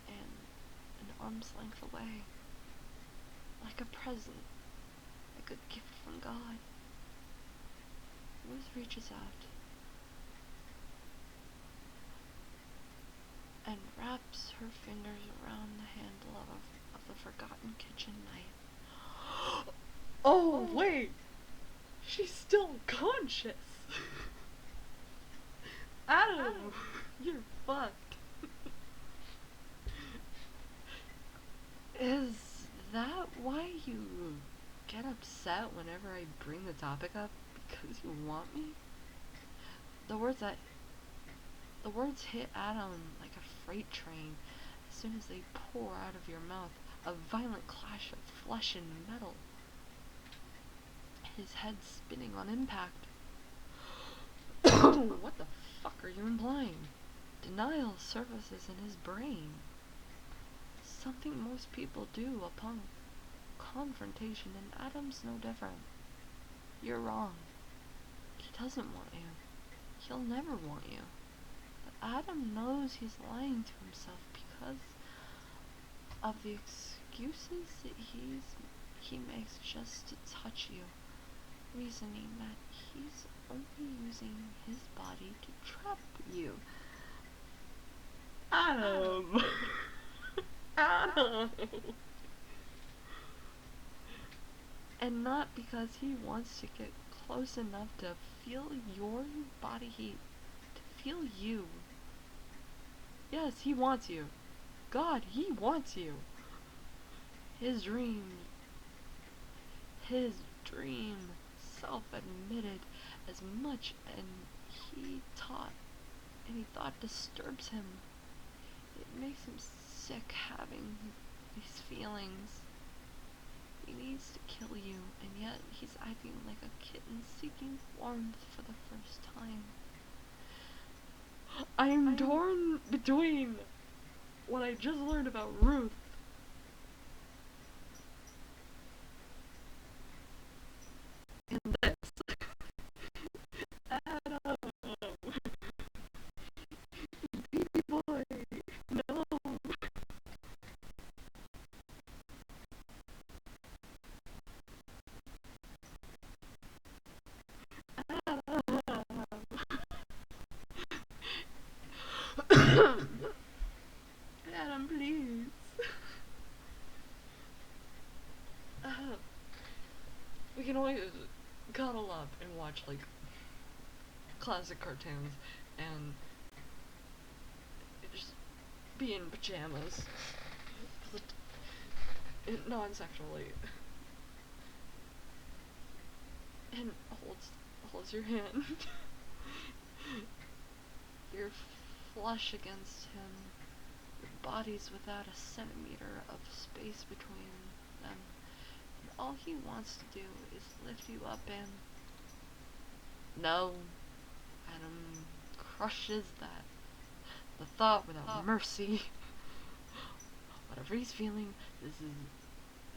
And an arm's length away, like a present, like a gift from God. Ruth reaches out and wraps her fingers around the handle of the forgotten kitchen knife. Oh, wait! She's still conscious! Adam! You're fucked. Is that why you get upset whenever I bring the topic up? Because you want me? The words hit Adam like a freight train as soon as they pour out of your mouth, a violent clash of flesh and metal. his head spinning on impact. What the fuck are you implying? Denial surfaces in his brain. Something most people do upon confrontation, and Adam's no different. You're wrong. He doesn't want you. He'll never want you. But Adam knows he's lying to himself because of the excuses that he makes just to touch you, reasoning that he's only using his body to trap you. Adam! Adam! And not because he wants to get close enough to feel your body heat, to feel you. Yes, he wants you. God, he wants you. His dream self-admitted as much, and he thought disturbs him. It makes him sick having these feelings. He needs to kill you, and yet he's acting like a kitten seeking warmth for the first time. I am torn between what I just learned about Ruth and this. Adam! Baby boy! No! Adam, please. We can always cuddle up and watch like classic cartoons and just be in pajamas, non-sexually, and holds your hand. You're flush against him. Your bodies without a centimeter of space between them. And all he wants to do is lift you up and... No. Adam crushes that. The thought without mercy. Whatever he's feeling,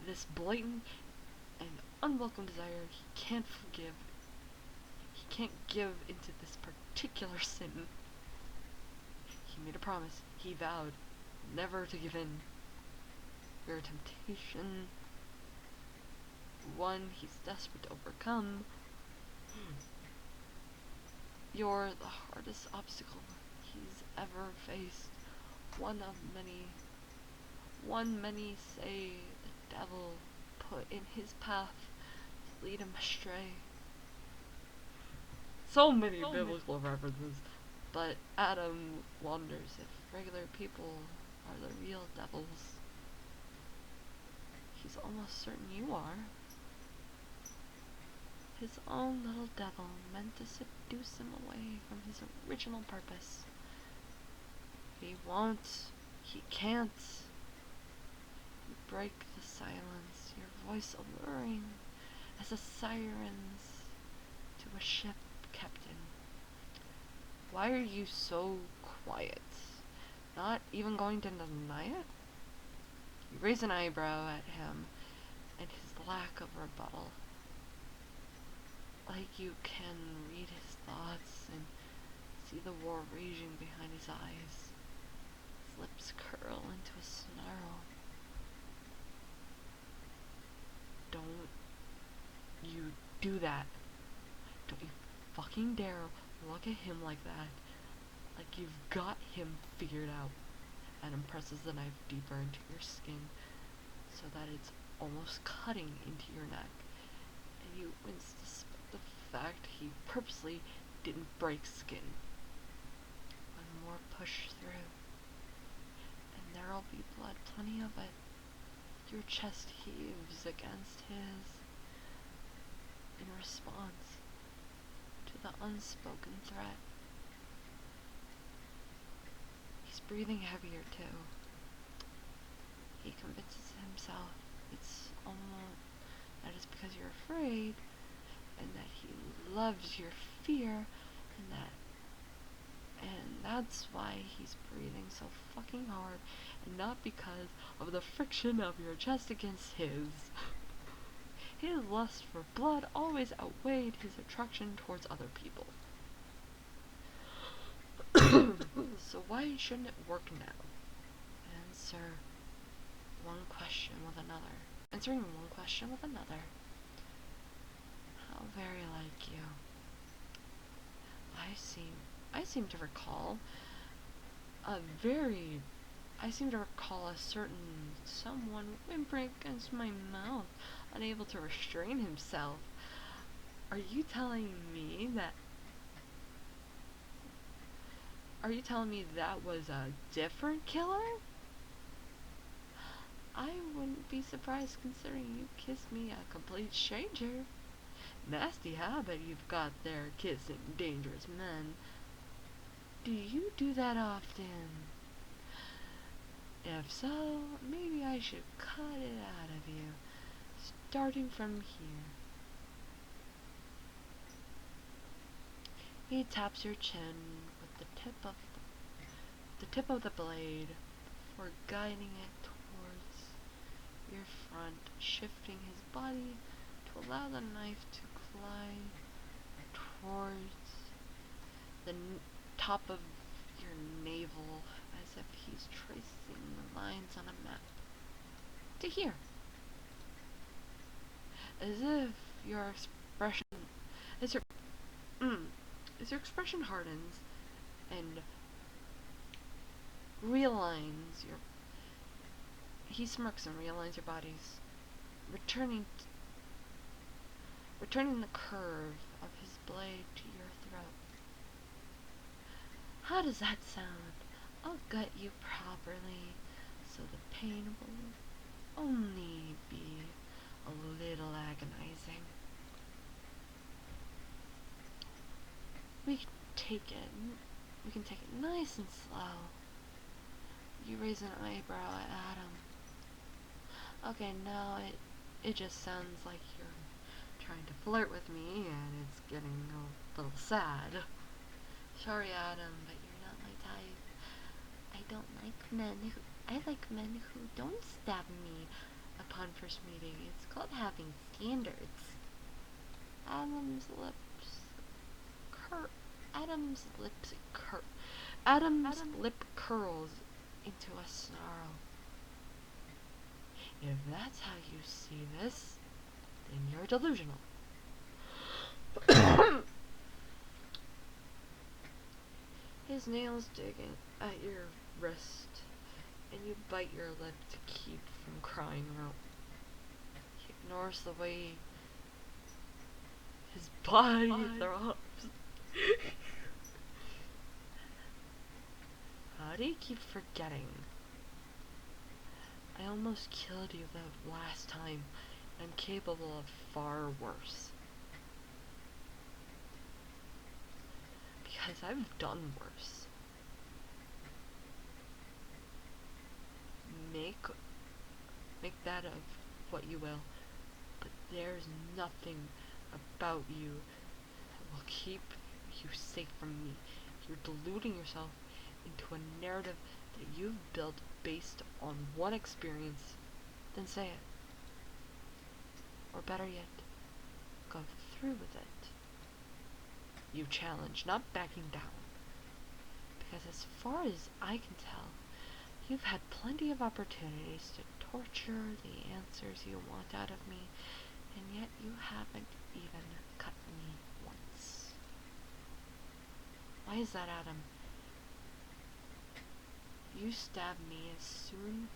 this blatant and unwelcome desire he can't forgive. He can't give into this particular sin. He made a promise. He vowed never to give in. You're a temptation. One he's desperate to overcome. You're the hardest obstacle he's ever faced. One many say the devil put in his path to lead him astray. So many biblical references. But Adam wonders if regular people are the real devils. He's almost certain you are. His own little devil meant to seduce him away from his original purpose. He won't. He can't. You break the silence, your voice alluring as the sirens to a ship captain. Why are you so quiet? Not even going to deny it? You raise an eyebrow at him and his lack of rebuttal. Like you can read his thoughts and see the war raging behind his eyes. His lips curl into a snarl. Don't you do that. Don't you fucking dare look at him like that. Like you've got him figured out. And presses the knife deeper into your skin so that it's almost cutting into your neck. And you wince despite the fact he purposely didn't break skin. One more push through. And there'll be blood, plenty of it. Your chest heaves against his in response to the unspoken threat. He's breathing heavier too. He convinces himself it's almost that it's because you're afraid, and that he loves your fear, and that's why he's breathing so fucking hard, and not because of the friction of your chest against his. His lust for blood always outweighed his attraction towards other people. So why shouldn't it work now? Answering one question with another. How very like you. I seem to recall a certain someone whimpering against my mouth, unable to restrain himself. Are you telling me that was a different killer? I wouldn't be surprised considering you kissed me a complete stranger. Nasty habit you've got there, kissing dangerous men. Do you do that often? If so, maybe I should cut it out of you, starting from here. He taps your chin with the tip of the blade before guiding it towards your front, shifting his body to allow the knife to glide towards the top of your navel, as if he's tracing the lines on a map. To here. As if your expression hardens and he smirks and realigns your bodies, returning the curve of his blade to your throat. How does that sound? I'll gut you properly, so the pain will only be a little agonizing. We can take it nice and slow. You raise an eyebrow at Adam. Okay, now it just sounds like you're trying to flirt with me, and it's getting a little sad. Sorry, Adam, but you're not my type. I like men who don't stab me upon first meeting. It's called having standards. Adam's lip curls into a snarl. If that's how you see this, then you're delusional. His nails digging at your wrist, and you bite your lip to keep from crying out. He ignores the way his body throbs. How do you keep forgetting? I almost killed you the last time. I'm capable of far worse. Because I've done worse. Make that of what you will, but there's nothing about you that will keep you safe from me. You're deluding yourself into a narrative that you've built based on one experience, then say it. Or better yet, go through with it. You challenge, not backing down. Because as far as I can tell, you've had plenty of opportunities to torture the answers you want out of me, and yet you haven't even cut me once. Why is that, Adam? You've stabbed me as soon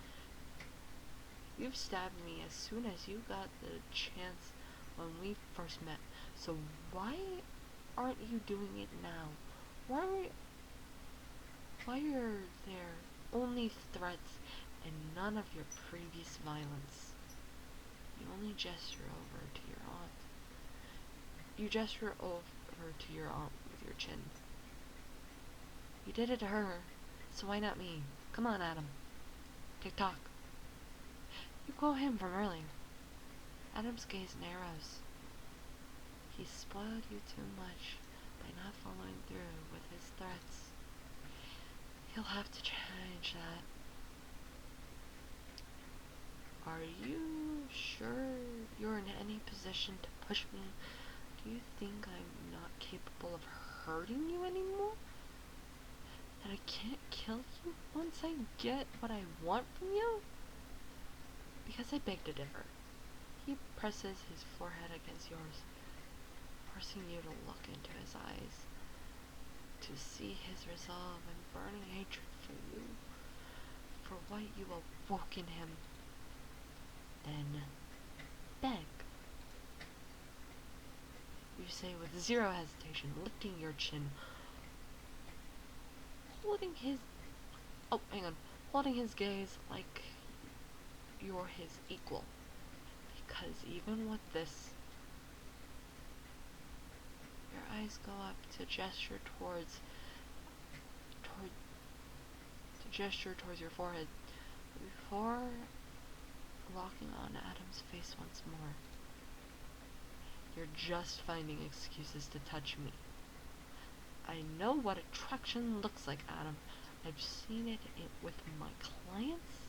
as you got the chance when we first met. So why aren't you doing it now? Why are there only threats and none of your previous violence? You only gesture over to your aunt. You gesture over to your aunt with your chin. You did it to her, so why not me? Come on, Adam. Tick-tock. You quote him from earlier. Adam's gaze narrows. He spoiled you too much by not following through with his threats. He'll have to change that. Are you sure you're in any position to push me? Do you think I'm not capable of hurting you anymore? That I can't kill you once I get what I want from you? Because I beg to differ. He presses his forehead against yours, forcing you to look into his eyes, to see his resolve and burning hatred for you, for what you awoke in him. Then beg. You say with zero hesitation, lifting your chin, holding his gaze like you're his equal. Because even with this, your eyes go up to gesture towards your forehead before locking on Adam's face once more. You're just finding excuses to touch me. I know what attraction looks like, Adam. I've seen it with my clients,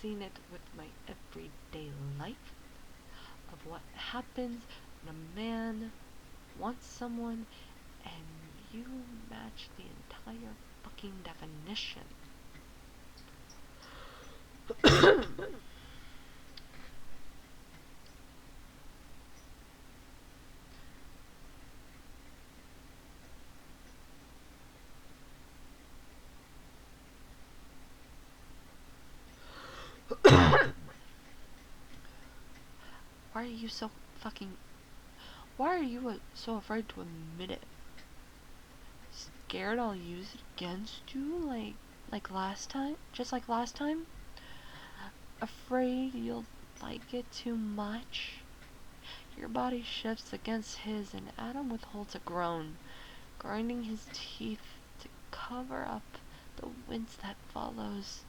seen it with my everyday life, of what happens when a man wants someone and you match the entire fucking definition. Why are you so afraid to admit it? Scared I'll use it against you like last time? Just like last time? Afraid you'll like it too much? Your body shifts against his and Adam withholds a groan, grinding his teeth to cover up the wince that follows.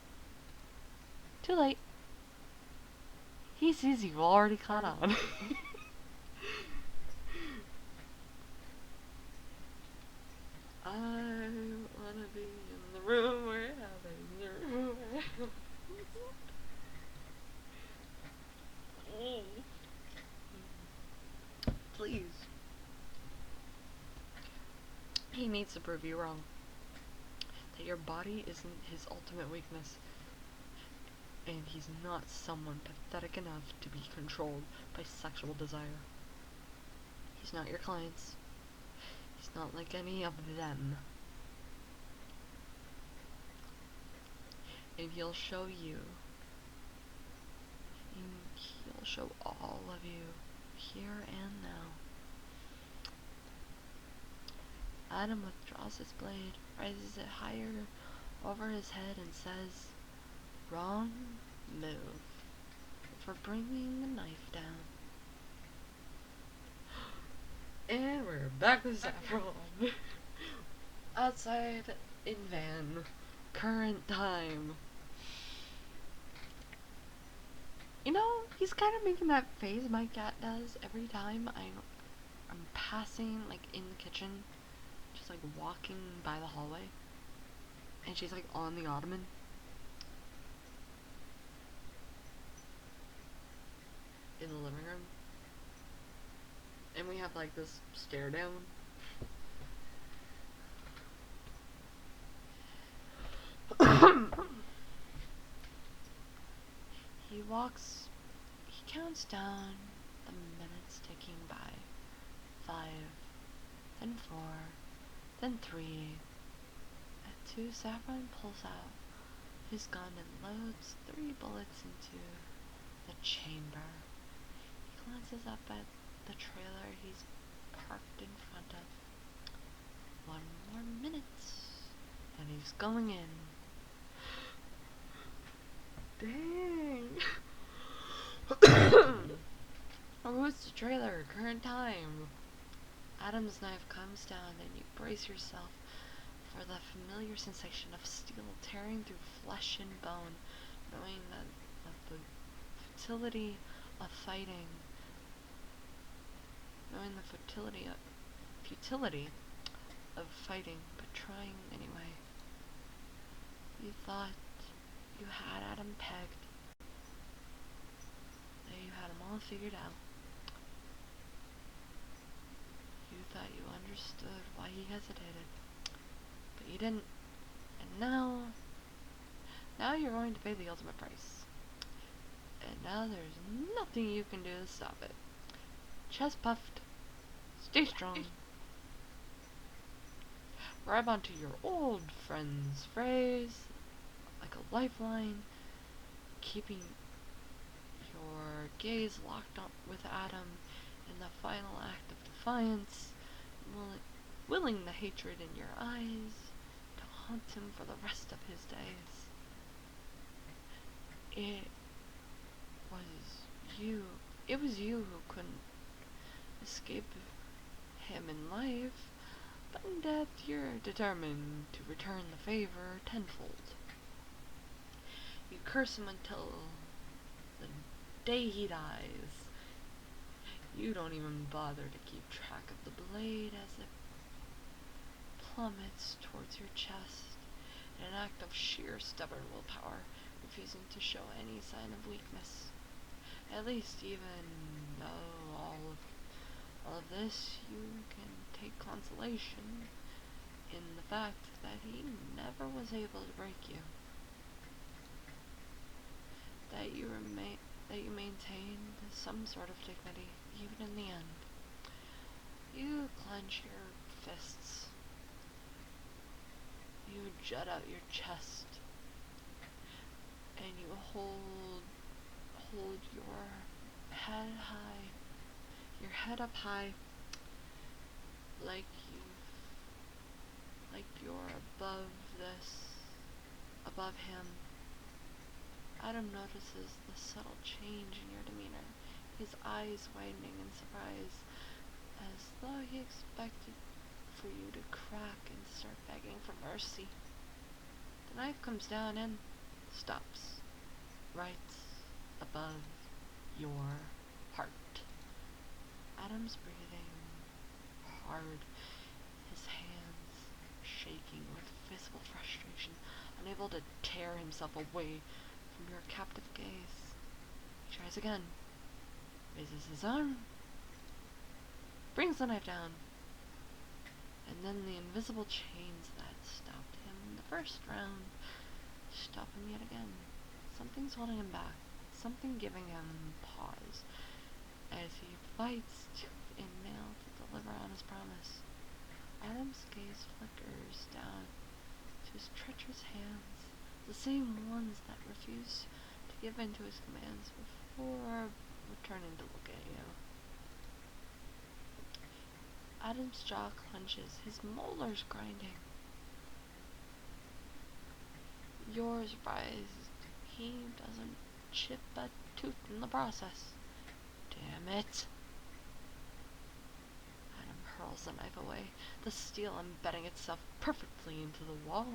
Too late. He sees you already caught on. I wanna be in the room where having your Please. He needs to prove you wrong. That your body isn't his ultimate weakness. And he's not someone pathetic enough to be controlled by sexual desire. He's not your clients. He's not like any of them. And he'll show you. He'll show all of you, here and now. Adam withdraws his blade, raises it higher over his head and says, "Wrong move for bringing the knife down." And we're back with Saffron. Outside in van. Current time. You know, he's kind of making that face my cat does every time I'm passing, like, in the kitchen. Just, like, walking by the hallway. And she's, like, on the ottoman. In the living room. And we have, like, this stare down. He counts down the minutes ticking by. 5, then 4, then 3. At 2, Saffron pulls out his gun and loads 3 bullets into the chamber. He glances up at the trailer he's parked in front of. 1 more minute, and he's going in. Dang. Who's the trailer? Current time. Adam's knife comes down and you brace yourself for the familiar sensation of steel tearing through flesh and bone, knowing that the futility of fighting, knowing the futility of fighting, but trying anyway. You thought you had Adam pegged, that you had him all figured out. You thought you understood why he hesitated, but you didn't. And now you're going to pay the ultimate price. And now there's nothing you can do to stop it. Chest puffed. Stay strong. Grab onto your old friend's phrase, like a lifeline, keeping your gaze locked on with Adam in the final act of defiance, willing the hatred in your eyes to haunt him for the rest of his days. It was you who couldn't escape him in life, but in death you're determined to return the favor tenfold. You curse him until the day he dies. You don't even bother to keep track of the blade as it plummets towards your chest, in an act of sheer stubborn willpower, refusing to show any sign of weakness. At least, even though all of this, you can take consolation in the fact that he never was able to break you. That you maintained some sort of dignity, even in the end. You clench your fists. You jut out your chest, and you hold your head high, your head up high, like you're above him. Adam notices the subtle change in your demeanor, his eyes widening in surprise, as though he expected for you to crack and start begging for mercy. The knife comes down and stops right above your heart. Adam's breathing hard, his hands shaking with visible frustration, unable to tear himself away from your captive gaze. He tries again, raises his arm, brings the knife down, and then the invisible chains that stopped him in the first round stop him yet again. Something's holding him back, something giving him pause, as he fights tooth and nail to deliver on his promise. Adam's gaze flickers down to his treacherous hands, the same ones that refuse to give in to his commands before returning to look at you. Adam's jaw clenches, his molars grinding. Yours rise. He doesn't chip a tooth in the process. Damn it. Adam hurls the knife away, the steel embedding itself perfectly into the wall,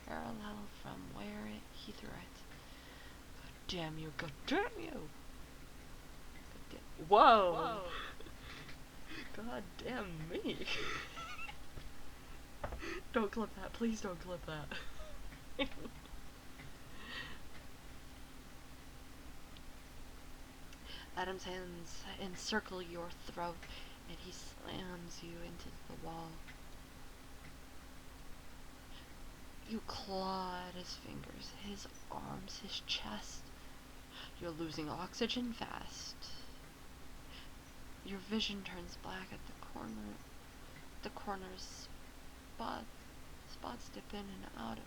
parallel from where he threw it. God damn you, god damn you! Whoa! Whoa. God damn me! Don't clip that, please don't clip that. Adam's hands encircle your throat, and he slams you into the wall. You claw at his fingers, his arms, his chest. You're losing oxygen fast. Your vision turns black at the corners. Spots dip in and out of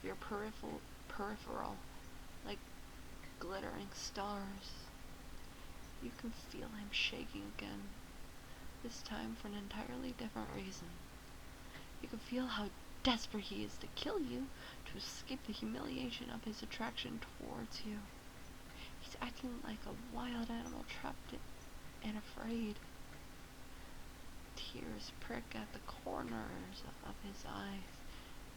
your peripheral, like glittering stars. You can feel him shaking again, this time for an entirely different reason. You can feel how desperate he is to kill you, to escape the humiliation of his attraction towards you. He's acting like a wild animal trapped and afraid. Tears prick at the corners of his eyes,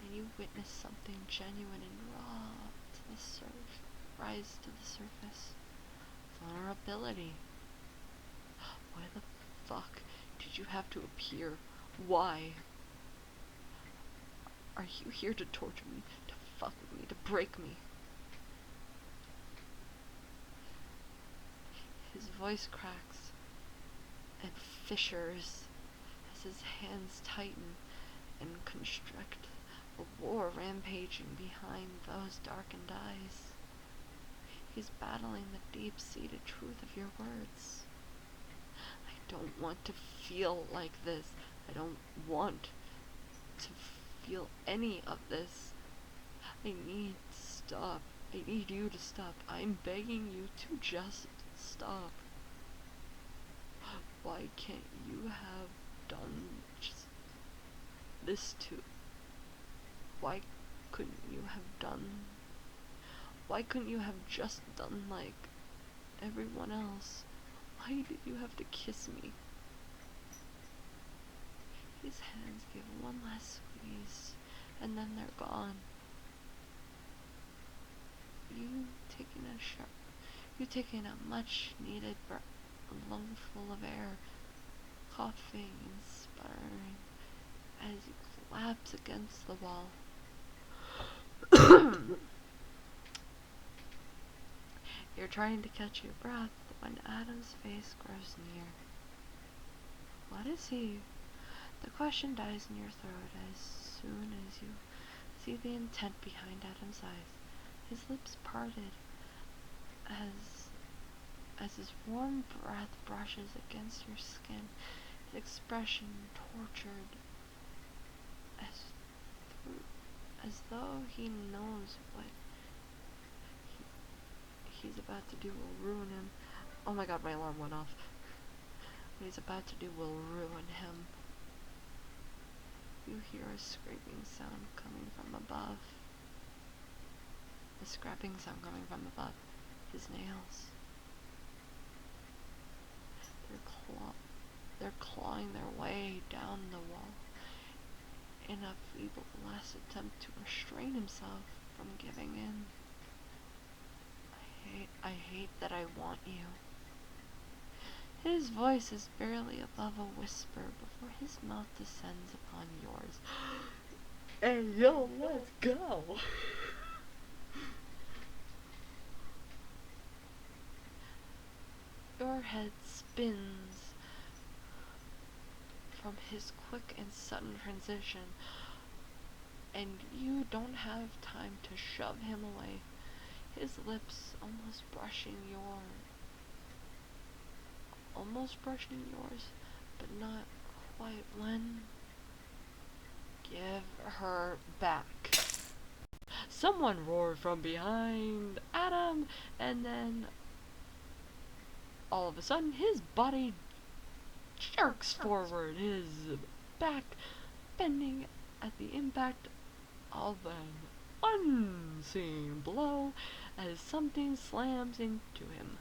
and you witness something genuine and raw rise to the surface. Vulnerability. fuck did you have to appear? Why? Are you here to torture me, to fuck with me, to break me? His voice cracks and fissures as his hands tighten and constrict, a war rampaging behind those darkened eyes. He's battling the deep-seated truth of your words. I don't want to feel like this. I don't want to feel any of this. I need to stop. I need you to stop. I'm begging you to just stop. Why can't you have done just this too? Why couldn't you have done? Why couldn't you have just done like everyone else? Why did you have to kiss me? His hands give one last squeeze, and then they're gone. You taking a much needed lungful of air, coughing and sputtering as you collapse against the wall. You're trying to catch your breath when Adam's face grows near. What is he? The question dies in your throat as soon as you see the intent behind Adam's eyes. His lips parted as his warm breath brushes against your skin, his expression tortured as though he knows what he's about to do will ruin him. Oh my god, my alarm went off. What he's about to do will ruin him. You hear a scraping sound coming from above. A scrapping sound coming from above. His nails. They're clawing their way down the wall in a feeble last attempt to restrain himself from giving in. I hate that I want you. His voice is barely above a whisper before his mouth descends upon yours. Hey, yo, let's go! Your head spins from his quick and sudden transition, and you don't have time to shove him away. His lips almost brushing yours, but not quite. When give her back. Someone roared from behind Adam, and then all of a sudden his body jerks forward, his back bending at the impact of an unseen blow as something slams into him.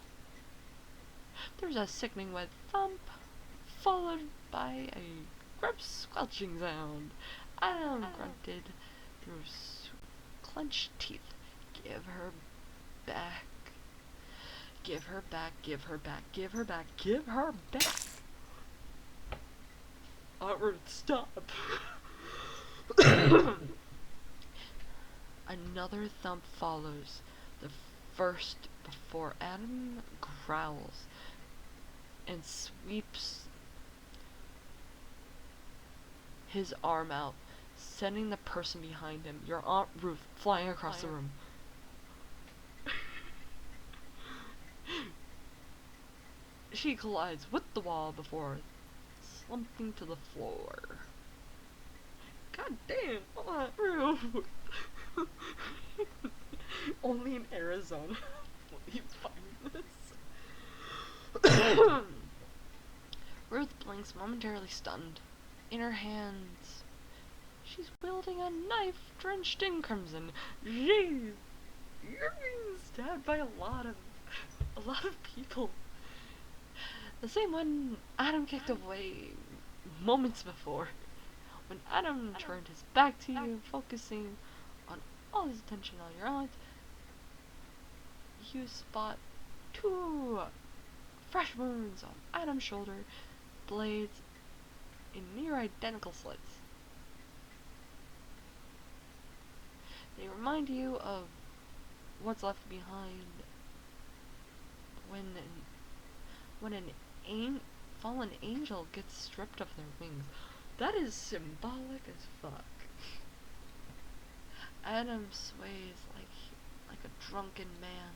There's a sickening wet thump, followed by a gross squelching sound. Adam grunted through clenched teeth. Give her back. Give her back, give her back, give her back, give her back. Onward, stop. Another thump follows, the first before Adam growls and sweeps his arm out, sending the person behind him, your Aunt Ruth, flying across the room. She collides with the wall before slumping to the floor. God damn, Aunt Ruth! Only in Arizona will you find this. Ruth blinks, momentarily stunned. In her hands, she's wielding a knife drenched in crimson. Jeez, you're being stabbed by a lot of people. The same one Adam kicked away moments before. When Adam turned his back to you, focusing on all his attention on your aunt, you spot two fresh wounds on Adam's shoulder blades in near identical slits. They remind you of what's left behind when an fallen angel gets stripped of their wings. That is symbolic as fuck. Adam sways like a drunken man.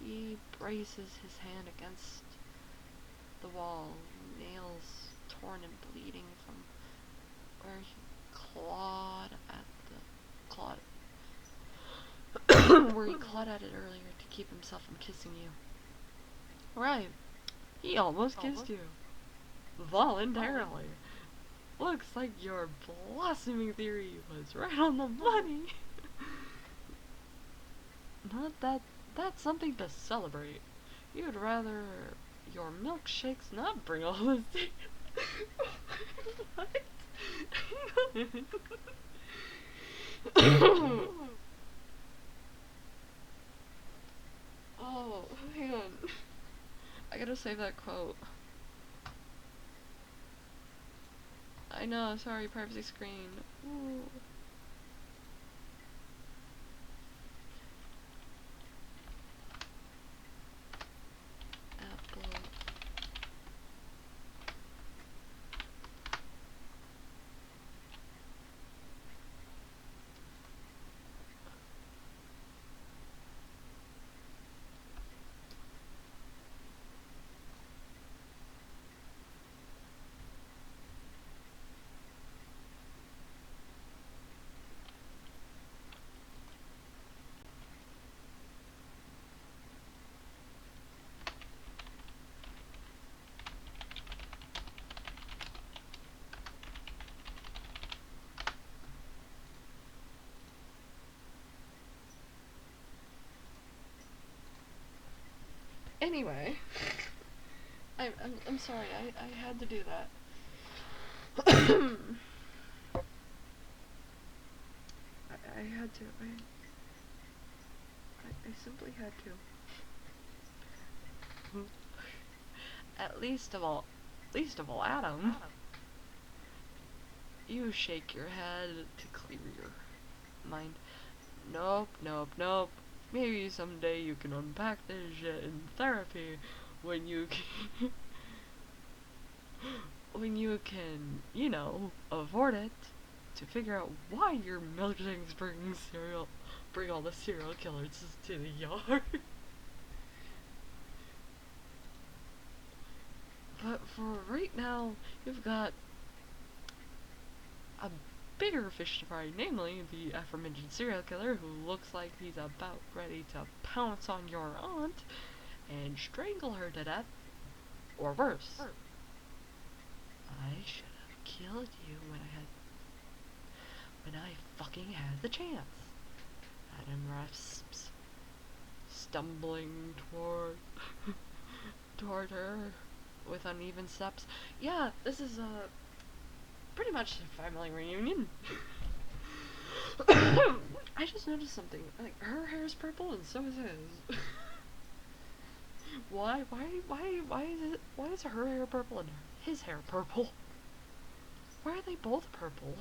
He braces his hand against the wall, nails torn and bleeding from where he clawed at it earlier to keep himself from kissing you. Right. He almost kissed you. Voluntarily. Looks like your blossoming theory was right on the money. Not that that's something to celebrate. You'd rather your milkshakes not bring all this. What? Oh, hang on. I gotta save that quote. I know, sorry, privacy screen. Ooh. Apple. Anyway, I'm sorry, I had to do that. I had to, I simply had to. Least of all, Adam. You shake your head to clear your mind. Nope. Maybe someday you can unpack this shit in therapy when you can, you know, afford it, to figure out why your milkshakes bring all the serial killers to the yard. But for right now, you've got a bigger fish to fry, namely the aforementioned serial killer who looks like he's about ready to pounce on your aunt and strangle her to death, or worse. I should have killed you when I fucking had the chance. Adam rasps, stumbling toward her with uneven steps. Yeah, this is pretty much a family reunion. I just noticed something. Like, her hair is purple and so is his. Why is her hair purple and his hair purple? Why are they both purple?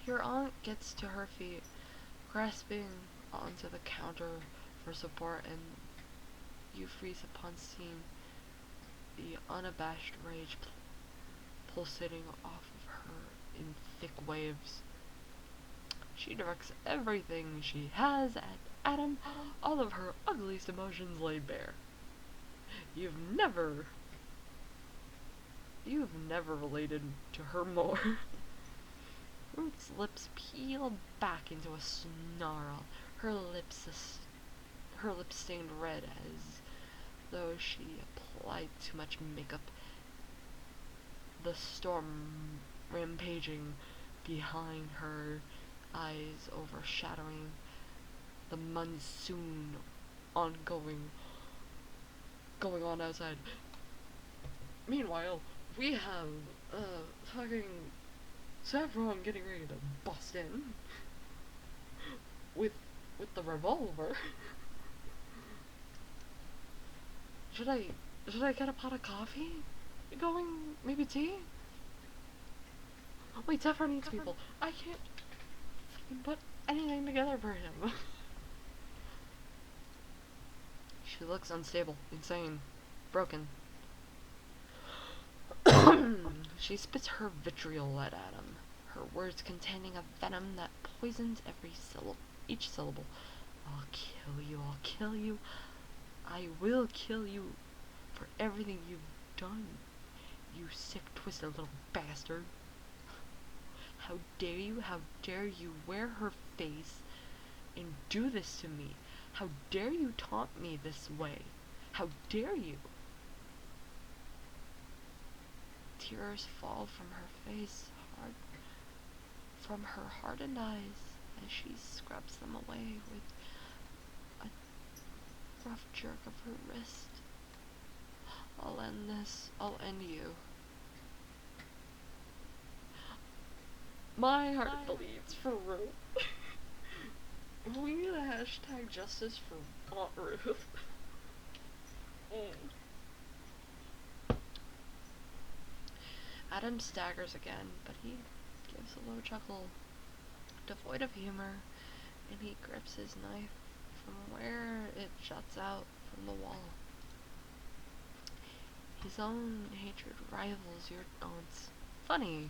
Your aunt gets to her feet, grasping onto the counter for support, and you freeze upon seeing the unabashed rage pulsating off of her in thick waves. She directs everything she has at Adam, all of her ugliest emotions laid bare. You've never related to her more. Ruth's lips peel back into a snarl, her lips stained red as though she applied too much makeup. The storm rampaging behind her eyes, overshadowing the monsoon going on outside. Meanwhile, we have fucking Saffron getting ready to bust in with with the revolver. Should I get a pot of coffee going? Maybe tea? Wait, Zephyr needs people. I can't fucking put anything together for him. She looks unstable, insane, broken. She spits her vitriol at Adam, her words containing a venom that poisons each syllable. I'll kill you, I'll kill you. I will kill you for everything you've done, you sick, twisted little bastard. How dare you wear her face and do this to me? How dare you taunt me this way? How dare you? Tears fall from her face, from her hardened eyes, as she scrubs them away with a rough jerk of her wrist. I'll end this. I'll end you. My heart bleeds for Ruth. We need a hashtag justice for Aunt Ruth. Adam staggers again, but he gives a low chuckle, devoid of humor, and he grips his knife from where it juts out from the wall. His own hatred rivals your aunt's. Funny,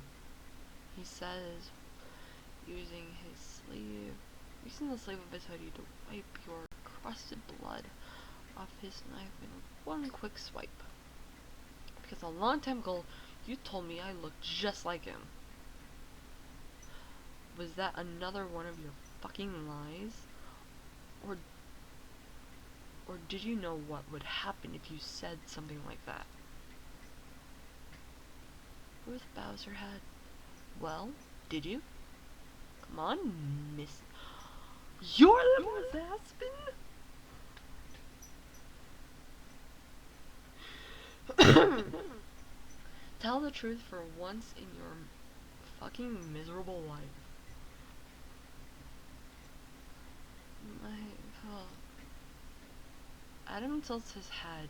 he says, using the sleeve of his hoodie to wipe your crusted blood off his knife in one quick swipe. Because a long time ago, you told me I looked just like him. Was that another one of your fucking lies? Or did you know what would happen if you said something like that? Ruth bows her head. Well, did you? Come on, miss. Your little Aspen? Tell the truth for once in your fucking miserable life. Adam tilts his head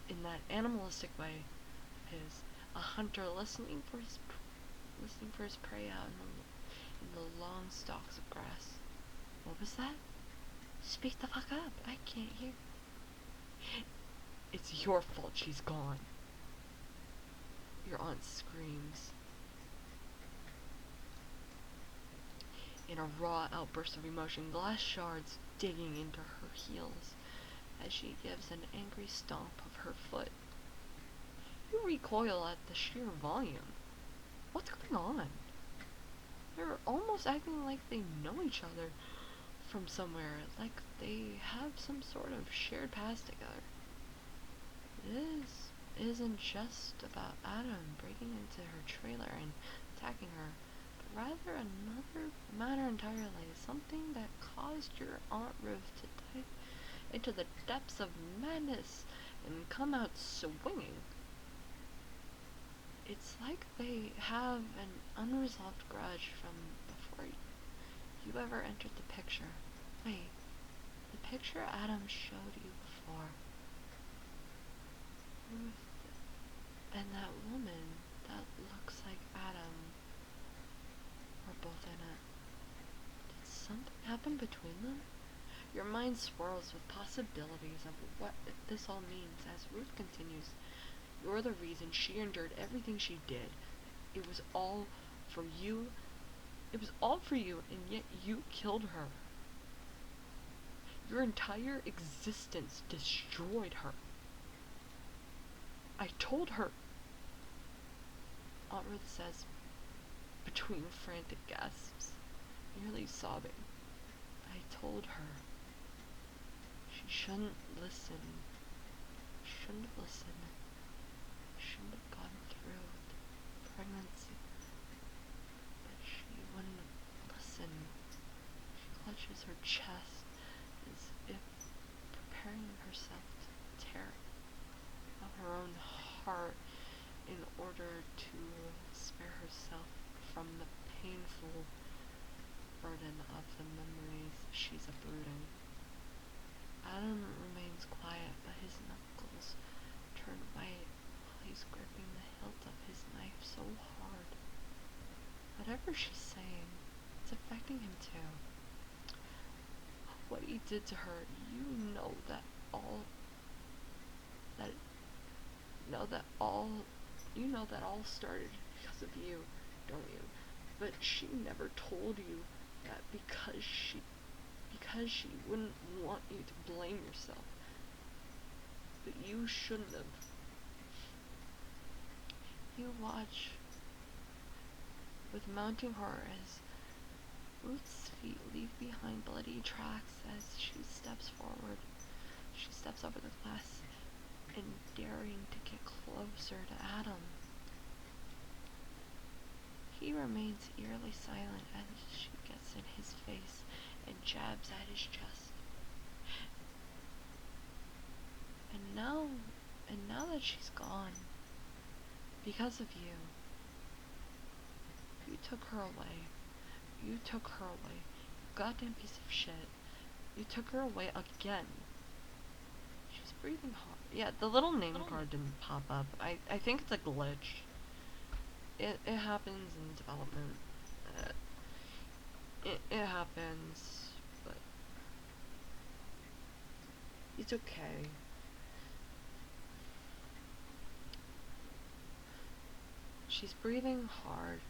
in that animalistic way, is a hunter listening for his prey out in the long stalks of grass. What was that? Speak the fuck up. I can't hear. It's your fault she's gone. Your aunt screams. In a raw outburst of emotion, glass shards digging into her heels as she gives an angry stomp of her foot. You recoil at the sheer volume. What's going on? They're almost acting like they know each other from somewhere, like they have some sort of shared past together. It isn't just about Adam breaking into her trailer and attacking her, but rather another matter entirely, something that caused your Aunt Ruth to dive into the depths of madness and come out swinging. It's like they have an unresolved grudge from before you ever entered the picture. Wait, the picture Adam showed you before. Ruth and that woman that looks like Adam were both in it. Did something happen between them? Your mind swirls with possibilities of what this all means as Ruth continues. You're the reason she endured everything she did. It was all for you. It was all for you, and yet you killed her. Your entire existence destroyed her. I told her. Aunt Ruth says, between frantic gasps, nearly sobbing. I told her. She shouldn't listen. Shouldn't have listened. Shouldn't have gone through the pregnancy. But she wouldn't listen. She clutches her chest as if preparing herself to tear out her own heart in order to spare herself from the painful burning burden of the memories she's uprooting. Adam remains quiet, but his knuckles turn white while he's gripping the hilt of his knife so hard. Whatever she's saying, it's affecting him too. What he did to her, you know that all started because of you, don't you? But she never told you that because she wouldn't want you to blame yourself. But you shouldn't have. You watch with mounting horror as Ruth's feet leave behind bloody tracks as she steps forward. She steps over the glass and daring to get closer to Adam. He remains eerily silent as she gets in his face and jabs at his chest. And now that she's gone, because of you took her away. You took her away. You goddamn piece of shit. You took her away again. She's breathing hard. Yeah, the little name card didn't pop up. I think it's a glitch. It happens in development. It happens, but it's okay. She's breathing hard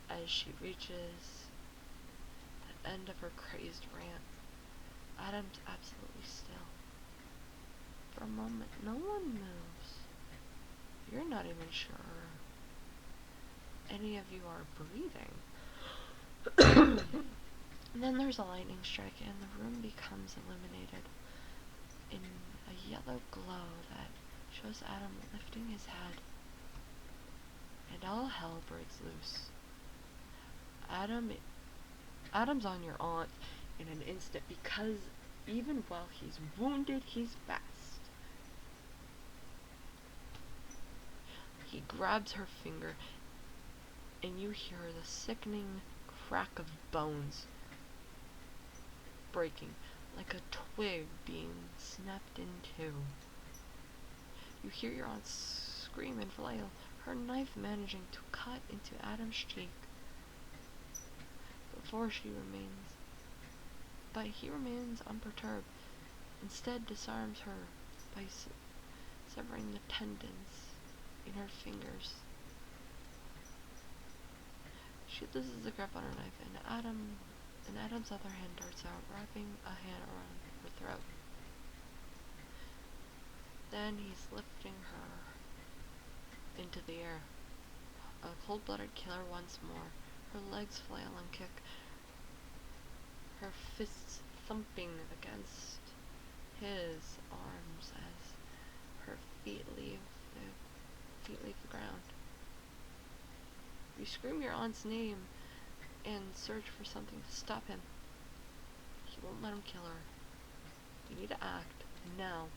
as she reaches the end of her crazed rant. Adam's absolutely still. For a moment, no one moves. You're not even sure any of you are breathing. And then there's a lightning strike and the room becomes illuminated in a yellow glow that shows Adam lifting his head. And all hell breaks loose. Adam's on your aunt in an instant because even while he's wounded, he's fast. He grabs her finger and you hear the sickening crack of bones breaking, like a twig being snapped in two. You hear your aunt scream and flail, her knife managing to cut into Adam's cheek. But he remains unperturbed, instead disarms her by severing the tendons in her fingers. She loses the grip on her knife, and Adam's other hand darts out, wrapping a hand around her throat. Then he's lifting her into the air. A cold-blooded killer once more. Her legs flail and kick, her fists thumping against his arms as her feet leave the ground. You scream your aunt's name and search for something to stop him. He won't let him kill her. You need to act now.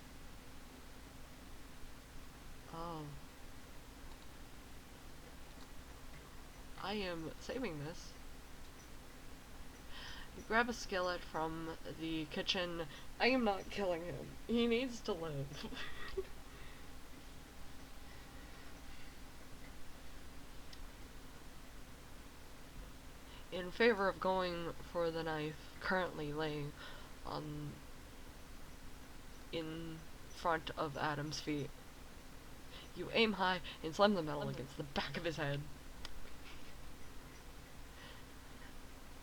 Oh. I am saving this. You grab a skillet from the kitchen. I am not killing him. He needs to live. In favor of going for the knife currently laying in front of Adam's feet, you aim high and slam the metal against the back of his head.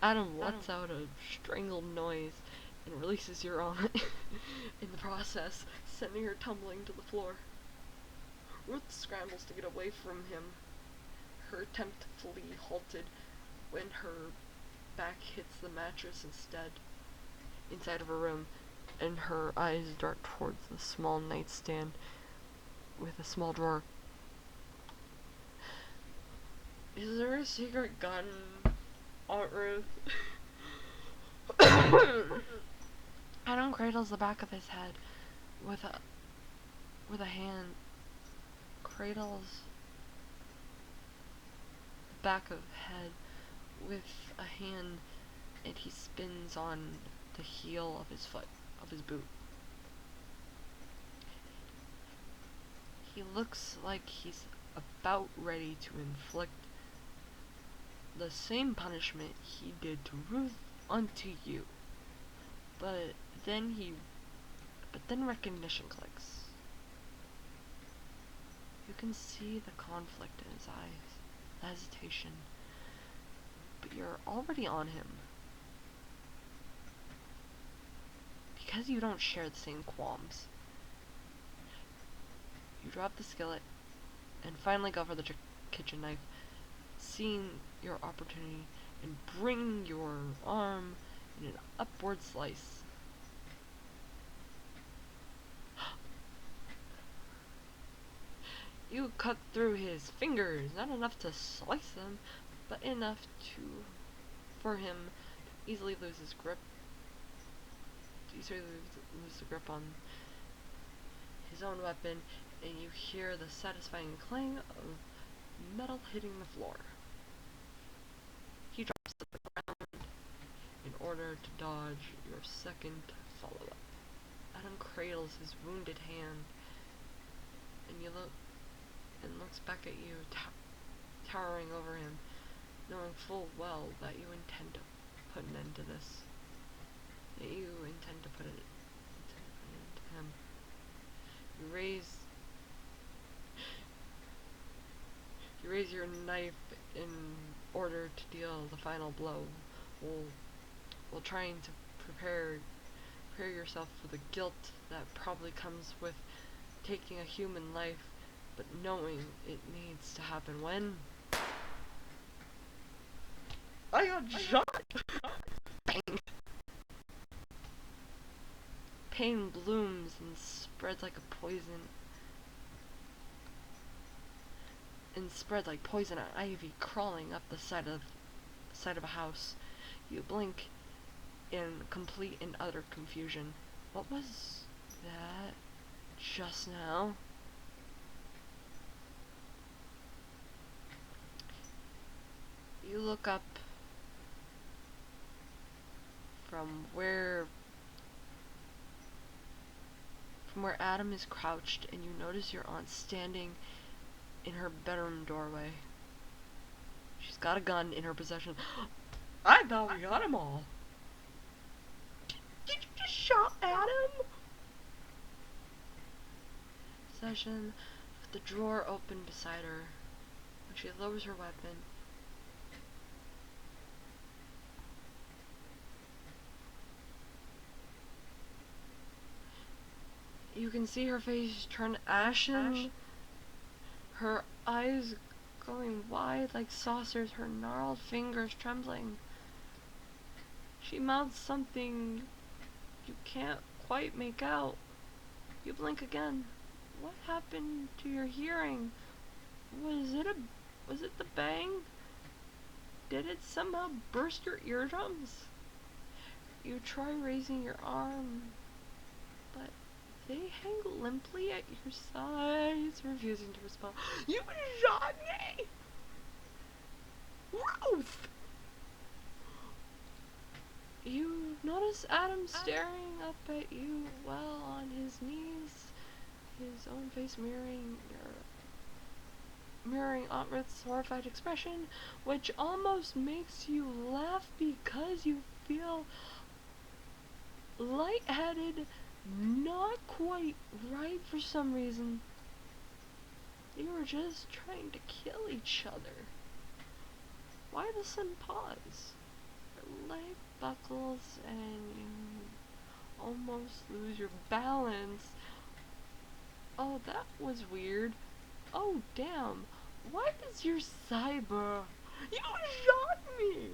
Adam lets out a strangled noise and releases your aunt in the process, sending her tumbling to the floor. Ruth scrambles to get away from him, her attempt to flee halted when her back hits the mattress inside of her room, and her eyes dart towards the small nightstand with a small drawer. Is there a secret gun, Aunt Ruth? Adam cradles the back of his head with a hand. Cradles the back of head with a hand and he spins on the heel of his foot, of his boot. He looks like he's about ready to inflict the same punishment he did to Ruth unto you. But then recognition clicks. You can see the conflict in his eyes, the hesitation, but you're already on him. Because you don't share the same qualms. You drop the skillet and finally go for the kitchen knife, seeing your opportunity and bring your arm in an upward slice. You cut through his fingers, not enough to slice them, but enough for him to easily lose his grip. Lose the grip on his own weapon, and you hear the satisfying clang of metal hitting the floor. He drops to the ground in order to dodge your second follow-up. Adam cradles his wounded hand, and looks back at you, towering over him, knowing full well that you intend to put an end to this. That you intend to put an end to him. You raise your knife in order to deal the final blow, while trying to prepare yourself for the guilt that probably comes with taking a human life, but knowing it needs to happen when I got shot. Bang. Pain blooms and spreads like poison ivy crawling up the side of a house. You blink in complete and utter confusion. What was that just now? You look up from where Adam is crouched, and you notice your aunt standing in her bedroom doorway. She's got a gun in her possession. I thought we got 'em all. Did you just shot Adam? Possession with the drawer open beside her. When she lowers her weapon, you can see her face turn ashen, her eyes going wide like saucers, her gnarled fingers trembling. She mouths something you can't quite make out. You blink again. What happened to your hearing? Was it the bang? Did it somehow burst your eardrums? You try raising your arm, but they hang limply at your sides, refusing to respond. You shot me! Ruth! You notice Adam staring up at you while on his knees, his own face mirroring Aunt Ruth's horrified expression, which almost makes you laugh because you feel lightheaded, not quite right for some reason. You were just trying to kill each other. Why the sudden pause? Your leg buckles and you almost lose your balance. Oh, that was weird. Oh, damn. Why does your cyber... You shot me!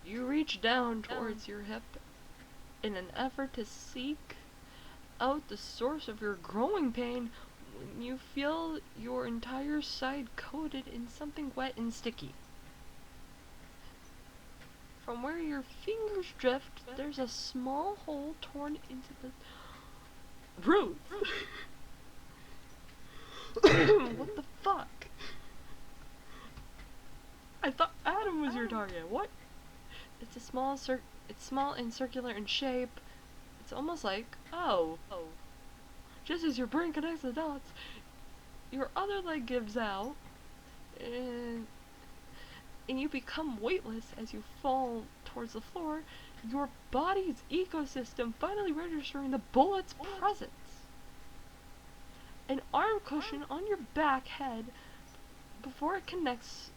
You reach down towards your hip in an effort to seek out the source of your growing pain when you feel your entire side coated in something wet and sticky. From where your fingers drift, there's a small hole torn into the... Ruth! What the fuck? I thought Adam was your target. What? It's small and circular in shape. It's almost like, oh. Just as your brain connects the dots, your other leg gives out, and you become weightless as you fall towards the floor, your body's ecosystem finally registering the bullet's presence. An arm cushion on your back head before it connects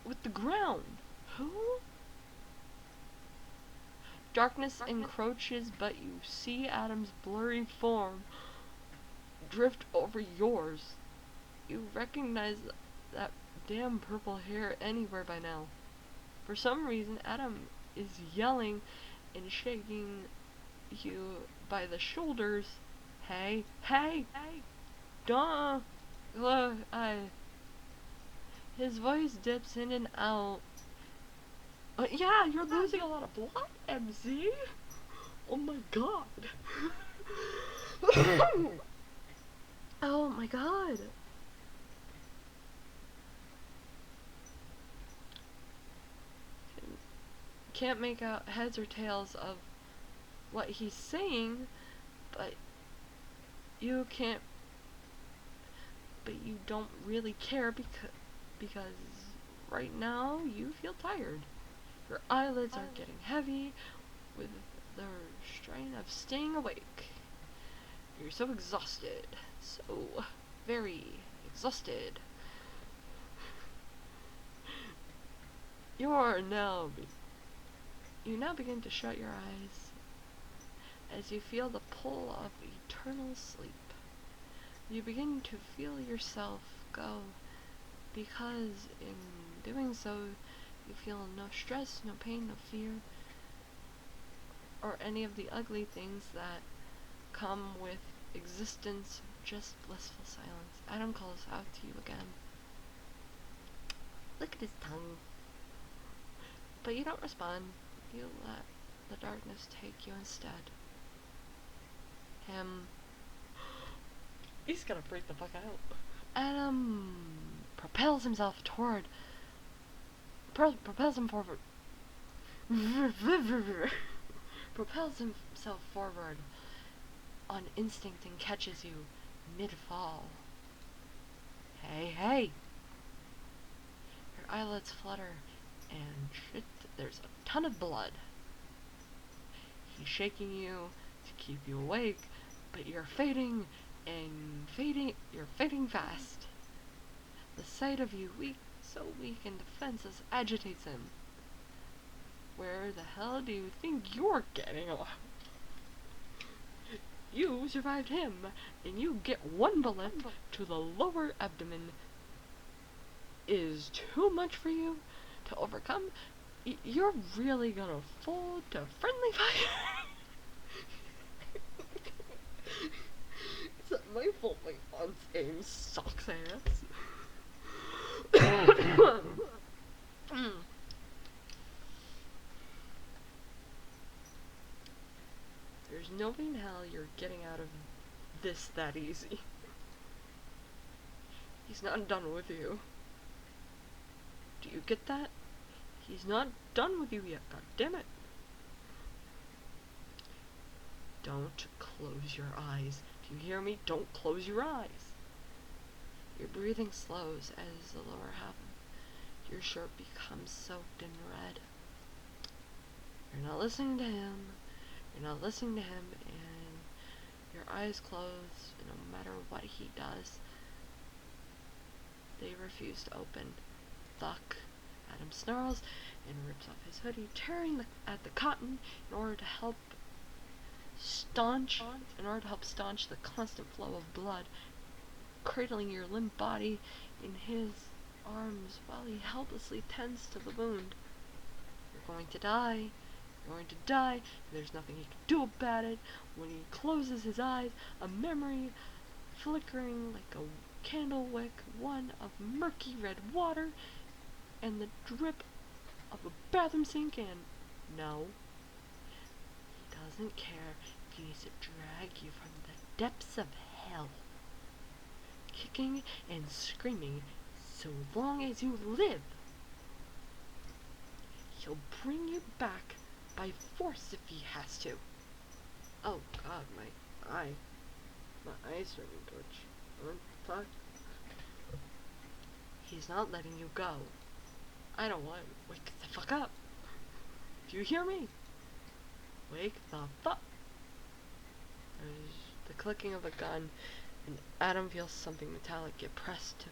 with the ground. Who? Darkness encroaches, but you see Adam's blurry form drift over yours. You recognize that damn purple hair anywhere by now. For some reason, Adam is yelling and shaking you by the shoulders. Hey, duh, look, his voice dips in and out. Yeah, you're losing a lot of blood, MZ. Oh my god. Oh my god. Can't make out heads or tails of what he's saying, but you don't really care because right now you feel tired. Your eyelids are getting heavy with the strain of staying awake. You're so exhausted. So very exhausted. You now begin to shut your eyes as you feel the pull of eternal sleep. You begin to feel yourself go, because in doing so you feel no stress, no pain, no fear, or any of the ugly things that come with existence, just blissful silence. Adam calls out to you again. Look at his tongue. But you don't respond. You let the darkness take you instead. Him. He's gonna freak the fuck out. Adam propels himself forward. Propels himself forward on instinct and catches you mid-fall. Hey. Your eyelids flutter and shit, there's a ton of blood. He's shaking you to keep you awake, but you're fading fast. The sight of you so weak and defenseless agitates him. Where the hell do you think you're getting off? You survived him, and you get one bullet to the lower abdomen. Is too much for you to overcome? You're really gonna fall to friendly fire? Is that my fault my aunt's aim sucks ass? There's no way in hell you're getting out of this that easy. He's not done with you. Do you get that? He's not done with you yet, god damn it. Don't close your eyes. Do you hear me? Don't close your eyes. Your breathing slows as the lower half of your shirt becomes soaked in red. You're not listening to him. You're not listening to him, and your eyes close, and no matter what he does, they refuse to open. Fuck. Adam snarls and rips off his hoodie, tearing at the cotton in order to help staunch the constant flow of blood, cradling your limp body in his arms while he helplessly tends to the wound. You're going to die. You're going to die. There's nothing he can do about it. When he closes his eyes, a memory flickering like a candle wick, one of murky red water and the drip of a bathroom sink, and no, he doesn't care if he needs to drag you from the depths of hell. kicking and screaming so long as you live. He'll bring you back by force if he has to. Oh God, my eyes starting to twitch. What the fuck? He's not letting you go. I don't want to wake the fuck up. Do you hear me? Wake the fuck. There's the clicking of a gun, and Adam feels something metallic get pressed to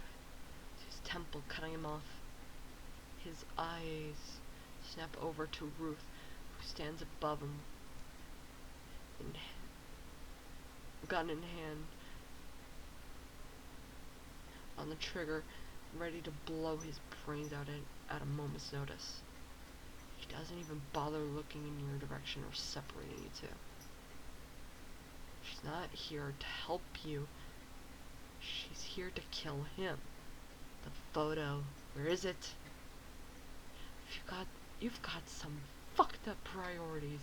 his temple, cutting him off. His eyes snap over to Ruth, who stands above him, gun in hand, on the trigger, ready to blow his brains out at a moment's notice. He doesn't even bother looking in your direction or separating you two. She's not here to help you. She's here to kill him. The photo, where is it? You've got some fucked up priorities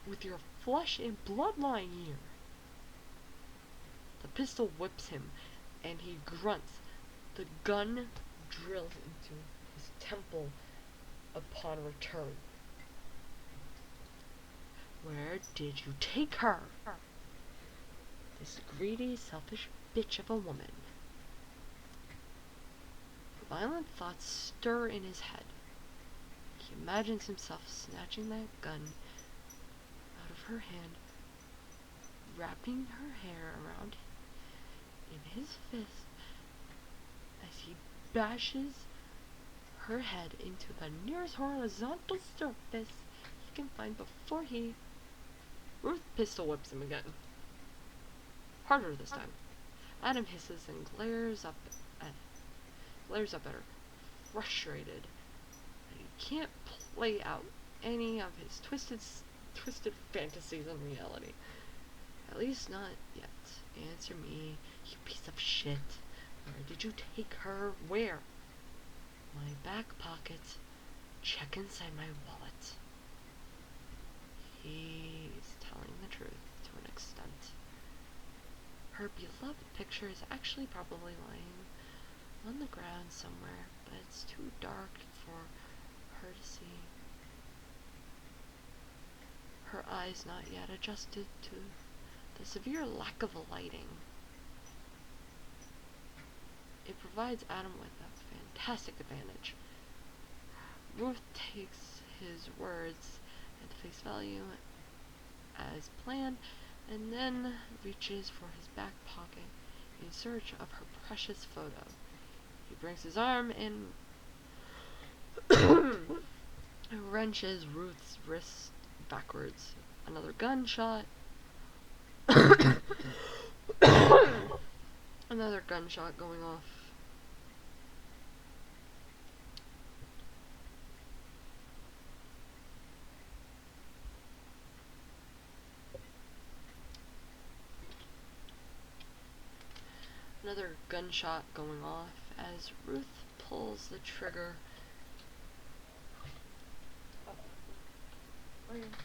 with your flesh and bloodline here. The pistol whips him, and he grunts. The gun drills into his temple upon return. Where did you take her? This greedy, selfish bitch of a woman. Violent thoughts stir in his head. He imagines himself snatching that gun out of her hand, wrapping her hair around in his fist as he bashes her head into the nearest horizontal surface he can find before he... Ruth pistol whips him again. Harder this time. Adam hisses and glares up at her, frustrated that he can't play out any of his twisted fantasies in reality. At least not yet. Answer me, you piece of shit. Where did you take her? Where? My back pocket. Check inside my wallet. He's telling the truth to an extent. Her beloved picture is actually probably lying on the ground somewhere, but it's too dark for her to see. Her eyes not yet adjusted to the severe lack of lighting. It provides Adam with a fantastic advantage. Ruth takes his words at face value as planned, and then reaches for his back pocket in search of her precious photo. He brings his arm and wrenches Ruth's wrist backwards. Another gunshot. Another gunshot going off. Another gunshot going off as Ruth pulls the trigger.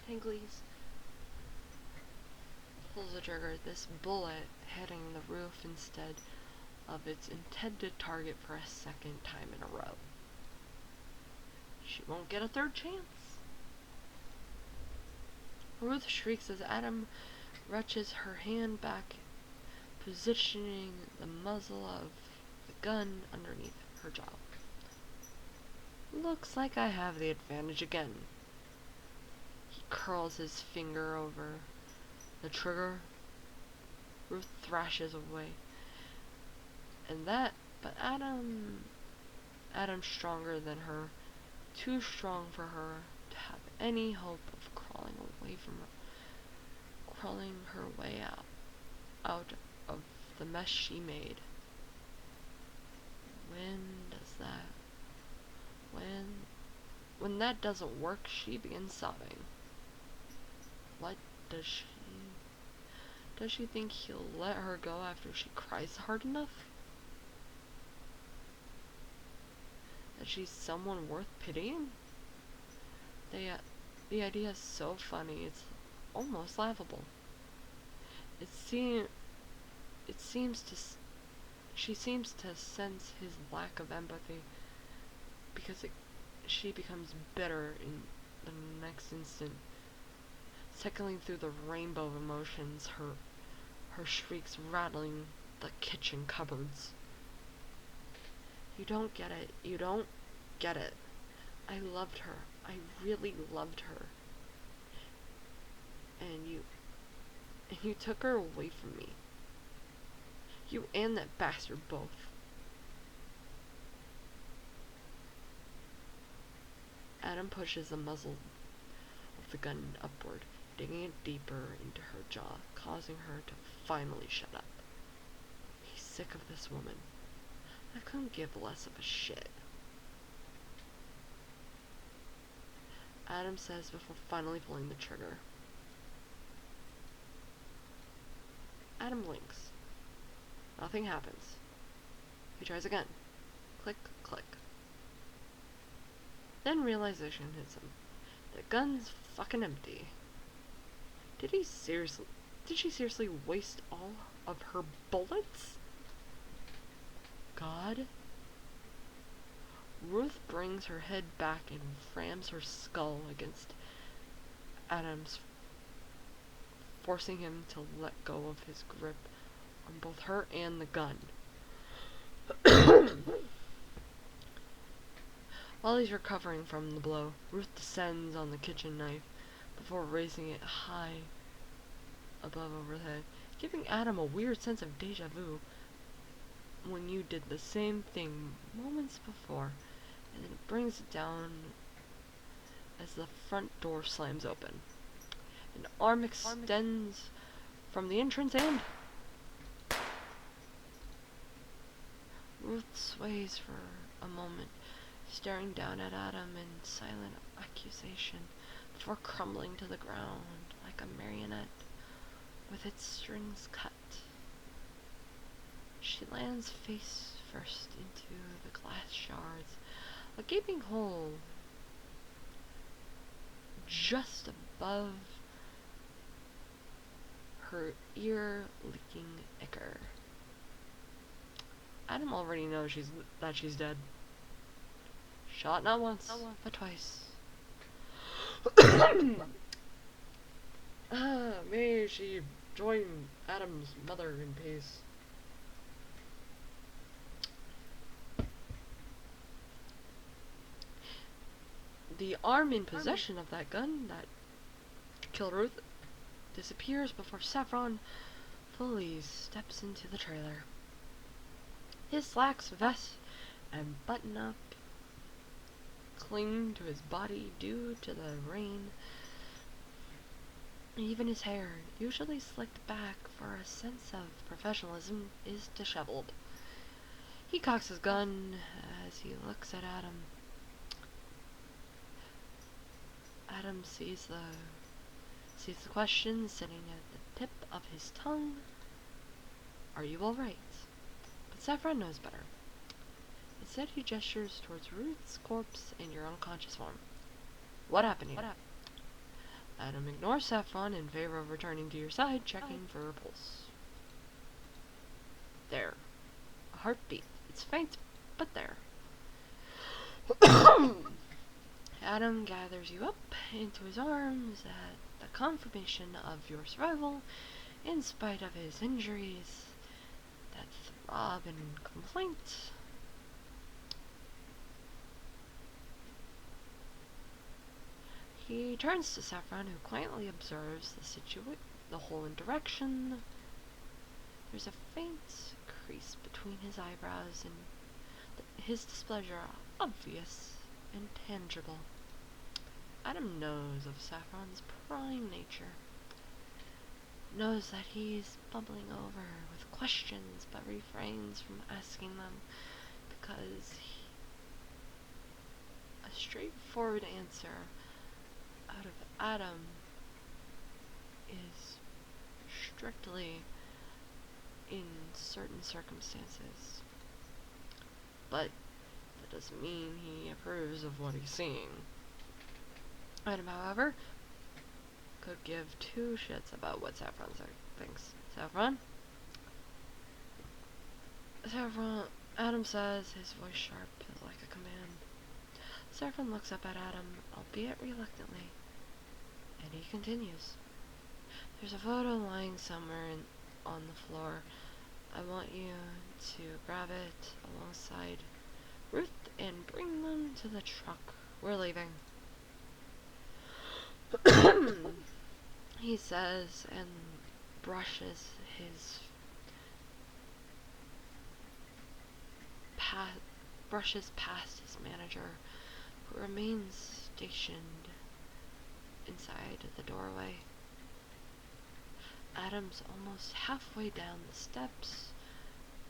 Tanglies. Pulls the trigger, this bullet hitting the roof instead of its intended target for a second time in a row. She won't get a third chance. Ruth shrieks as Adam wrenches her hand back, positioning the muzzle of the gun underneath her jaw. Looks like I have the advantage again. He curls his finger over the trigger. Ruth thrashes away. But Adam's stronger than her, too strong for her to have any hope of crawling her way out of the mess she made. When that doesn't work, she begins sobbing. What does she think he'll let her go after she cries hard enough? That she's someone worth pitying? The idea is so funny, it's almost laughable. It seems She seems to sense his lack of empathy because she becomes bitter in the next instant, cycling through the rainbow of emotions, her shrieks rattling the kitchen cupboards. You don't get it. You don't get it. I loved her. I really loved her. And you took her away from me. You and that bastard both. Adam pushes the muzzle of the gun upward, digging it deeper into her jaw, causing her to finally shut up. He's sick of this woman. I couldn't give less of a shit. Adam says before finally pulling the trigger. Adam blinks. Nothing happens. He tries again. Click, click. Then realization hits him. The gun's fucking empty. Did she seriously waste all of her bullets? God? Ruth brings her head back and rams her skull against Adam's, forcing him to let go of his grip on both her and the gun. While he's recovering from the blow, Ruth descends on the kitchen knife before raising it high above overhead, giving Adam a weird sense of deja vu when you did the same thing moments before, and then it brings it down as the front door slams open. An arm extends from the entrance and Ruth sways for a moment, staring down at Adam in silent accusation before crumbling to the ground like a marionette with its strings cut. She lands face first into the glass shards, a gaping hole just above her ear-leaking ichor. Adam already knows that she's dead. Shot not once, but twice. May she join Adam's mother in peace. The arm in possession of that gun that killed Ruth disappears before Saffron fully steps into the trailer. His slacks, vest, and button-up cling to his body due to the rain. Even his hair, usually slicked back for a sense of professionalism, is disheveled. He cocks his gun as he looks at Adam. Adam sees the question sitting at the tip of his tongue. Are you alright? But Saffron knows better. Instead, he gestures towards Ruth's corpse in your unconscious form. What happened here? Adam ignores Saffron in favor of returning to your side, checking for a pulse. There. A heartbeat. It's faint, but there. Adam gathers you up into his arms at the confirmation of your survival, in spite of his injuries that throb in complaint. He turns to Saffron, who quietly observes the whole interaction. There's a faint crease between his eyebrows, and his displeasure obvious and tangible. Adam knows of Saffron's prime nature. Knows that he's bubbling over with questions, but refrains from asking them because a straightforward answer out of Adam is strictly in certain circumstances. But that doesn't mean he approves of what he's seeing. Adam, however, could give two shits about what Saffron thinks. Saffron? Adam says, his voice sharp like a command. Saffron looks up at Adam, albeit reluctantly, and he continues. There's a photo lying somewhere on the floor. I want you to grab it alongside Ruth and bring them to the truck. We're leaving. He says and brushes past his manager, who remains stationed inside the doorway. Adam's almost halfway down the steps,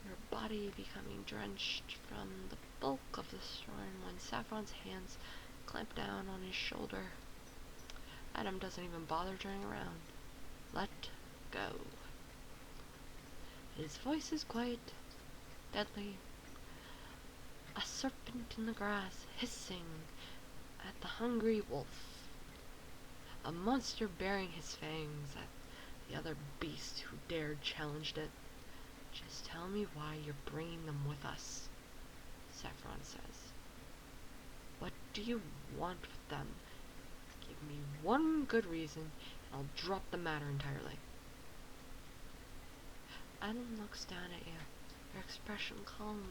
your body becoming drenched from the bulk of the storm when Saffron's hands clamp down on his shoulder. Adam doesn't even bother turning around. Let go. His voice is quiet, deadly. A serpent in the grass, hissing at the hungry wolf. A monster baring his fangs at the other beast who dared challenge it. Just tell me why you're bringing them with us, Saffron says. What do you want with them? Give me one good reason, and I'll drop the matter entirely. Adam looks down at you, your expression calm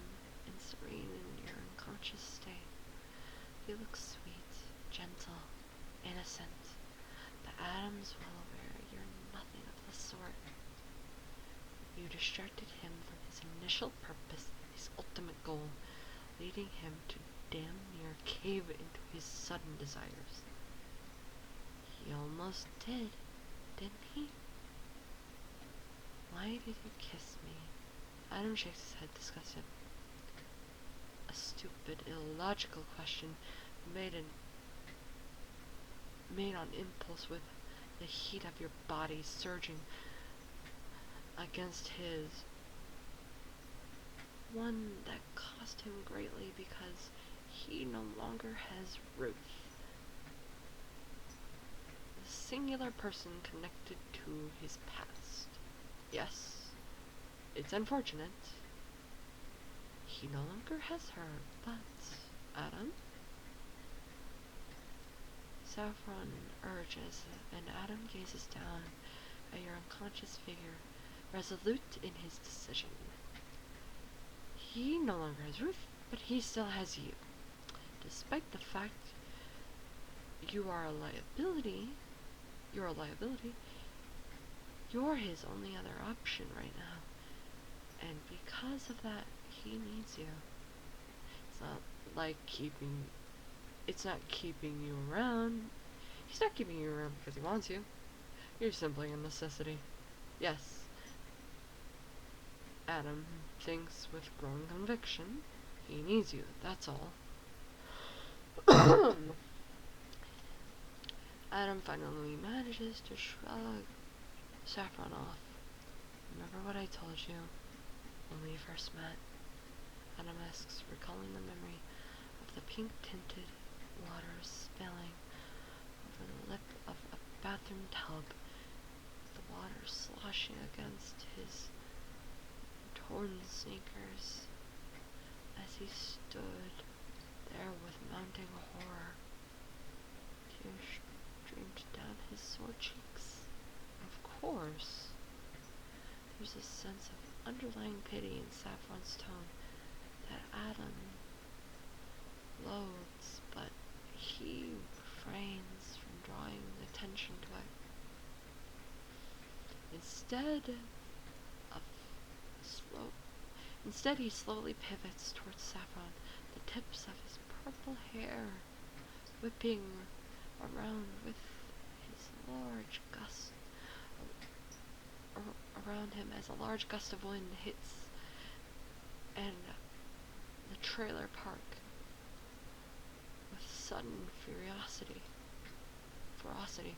and serene in your unconscious state. You look sweet, gentle, innocent, but Adam's well aware you're nothing of the sort. You distracted him from his initial purpose, his ultimate goal, leading him to damn near cave into his sudden desires. He almost did, didn't he? Why did you kiss me? Adam shakes his head, disgusted. A stupid, illogical question made on impulse, with the heat of your body surging against his. One that cost him greatly because he no longer has Ruth. The singular person connected to his past. Yes, it's unfortunate. He no longer has her, but Adam? Saffron urges, and Adam gazes down at your unconscious figure, resolute in his decision. He no longer has Ruth, but he still has you. Despite the fact you're a liability, you're his only other option right now. And because of that, he needs you. It's not keeping you around. He's not keeping you around because he wants you. You're simply a necessity. Yes. Adam thinks with growing conviction. He needs you, that's all. Adam finally manages to shrug Saffron off. Remember what I told you when we first met? Adam asks, recalling the memory of the pink-tinted water spilling over the lip of a bathroom tub, the water sloshing against his torn sneakers as he stood there with mounting horror. Tears streamed down his sore cheeks. Of course. There's a sense of underlying pity in Saffron's tone that Adam loathes, but he refrains from drawing attention to it. Instead, he slowly pivots towards Saffron, the tips of his purple hair whipping around with his large gust around him as a large gust of wind hits and the trailer park with sudden ferocity.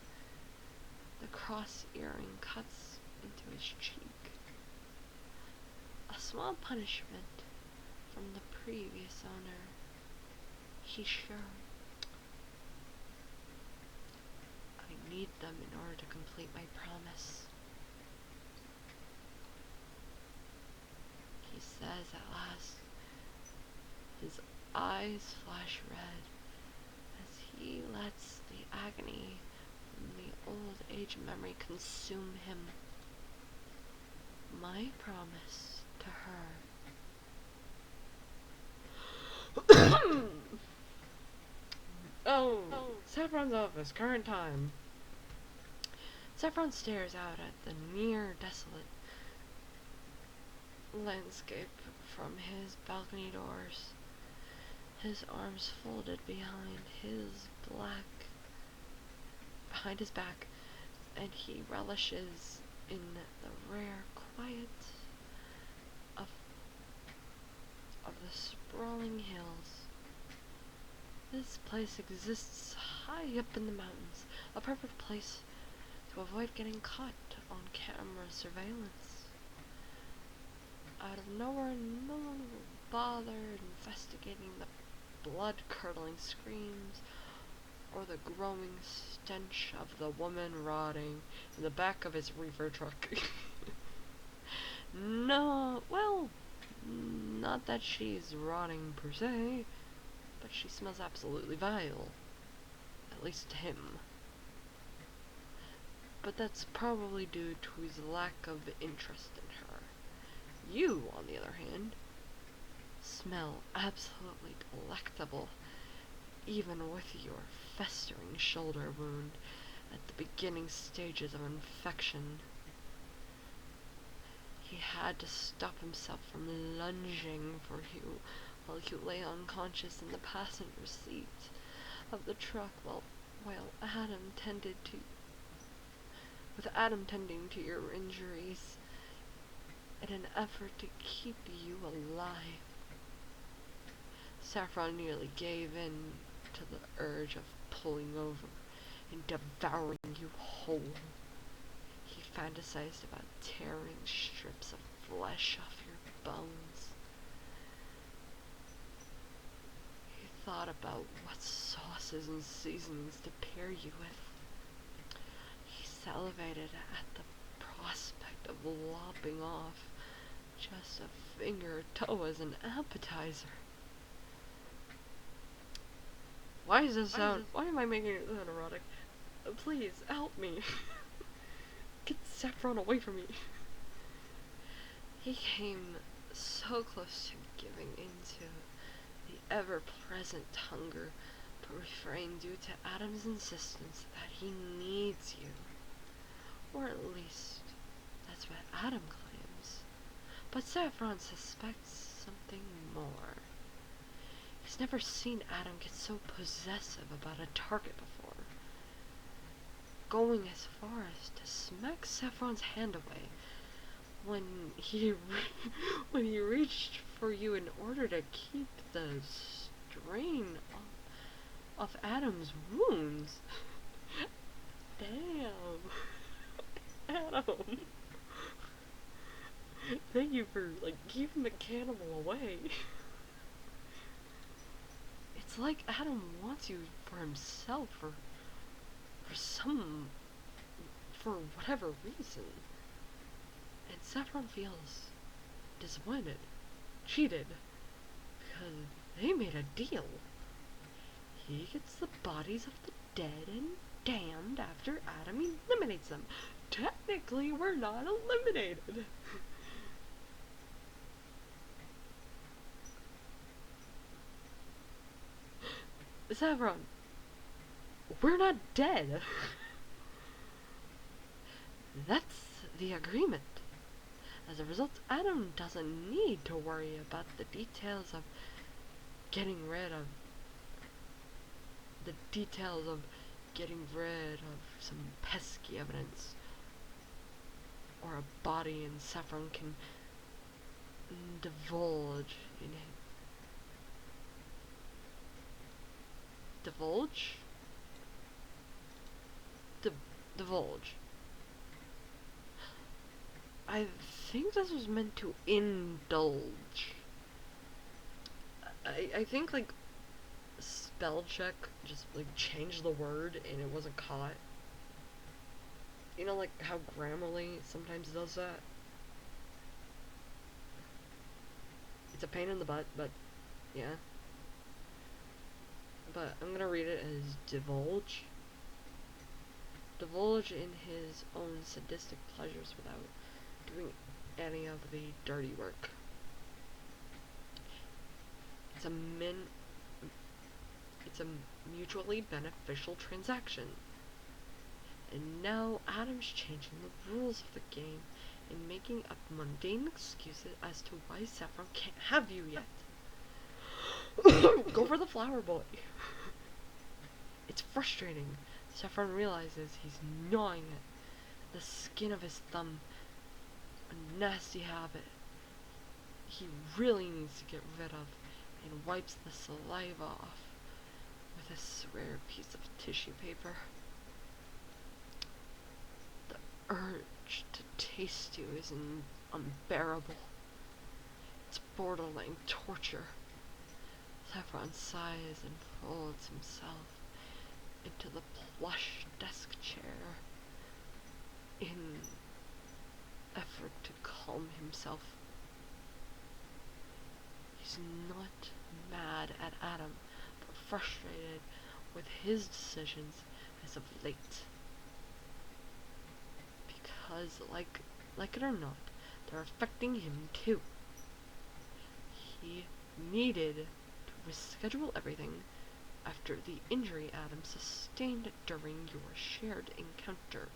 The cross earring cuts into his cheek. A small punishment from the previous owner. He's sure. I need them in order to complete my promise. He says His eyes flash red as he lets the agony from the old age memory consume him. My promise to her. Oh, Saffron's office, current time. Saffron stares out at the near desolate landscape from his balcony doors, his arms folded behind his back, and he relishes in the rare quiet of the sprawling hills. This place exists high up in the mountains, a perfect place to avoid getting caught on camera surveillance. Out of nowhere, no one will bother investigating the blood-curdling screams or the growing stench of the woman rotting in the back of his reefer truck. No, well, not that she's rotting per se, but she smells absolutely vile. At least to him. But that's probably due to his lack of interest in her. You, on the other hand, smell absolutely delectable, even with your festering shoulder wound at the beginning stages of infection. He had to stop himself from lunging for you while you lay unconscious in the passenger seat of the truck while Adam tending to your injuries in an effort to keep you alive. Saffron nearly gave in to the urge of pulling over and devouring you whole. He fantasized about tearing strips of flesh off your bones. He thought about what sauces and seasonings to pair you with. He salivated at the prospect of lopping off just a finger or toe as an appetizer. Why am I making it sound erotic? Please, help me. Get Saffron away from me. He came so close to giving into the ever-present hunger, but refrained due to Adam's insistence that he needs you. Or at least, that's what Adam claims. But Saffron suspects something more. He's never seen Adam get so possessive about a target before, going as far as to smack Saffron's hand away when he reached for you in order to keep the strain off Adam's wounds. Damn. Adam. Thank you for, keeping the cannibal away. It's like Adam wants you for himself, for whatever reason. And Saffron feels disappointed, cheated, because they made a deal. He gets the bodies of the dead and damned after Adam eliminates them. Technically, we're not eliminated. Saffron, we're not dead. That's the agreement. As a result, Adam doesn't need to worry about the details of getting rid of some pesky evidence or a body, and Saffron can divulge in it. Divulge. I think this was meant to indulge. I think, spell check just, changed the word and it wasn't caught. You know, how Grammarly sometimes does that? It's a pain in the butt, but Yeah. But I'm gonna read it as divulge. Divulge in his own sadistic pleasures without doing any of the dirty work. It's a mutually beneficial transaction. And now Adam's changing the rules of the game and making up mundane excuses as to why Saffron can't have you yet. Go for the flower boy. It's frustrating. Saffron realizes he's gnawing at the skin of his thumb. A nasty habit he really needs to get rid of, and wipes the saliva off with a square piece of tissue paper. The urge to taste you is unbearable. It's borderline torture. Saffron sighs and folds himself into the plush desk chair in effort to calm himself. He's not mad at Adam, but frustrated with his decisions as of late. Because, like it or not, they're affecting him too. He needed to reschedule everything after the injury Adam sustained during your shared encounter.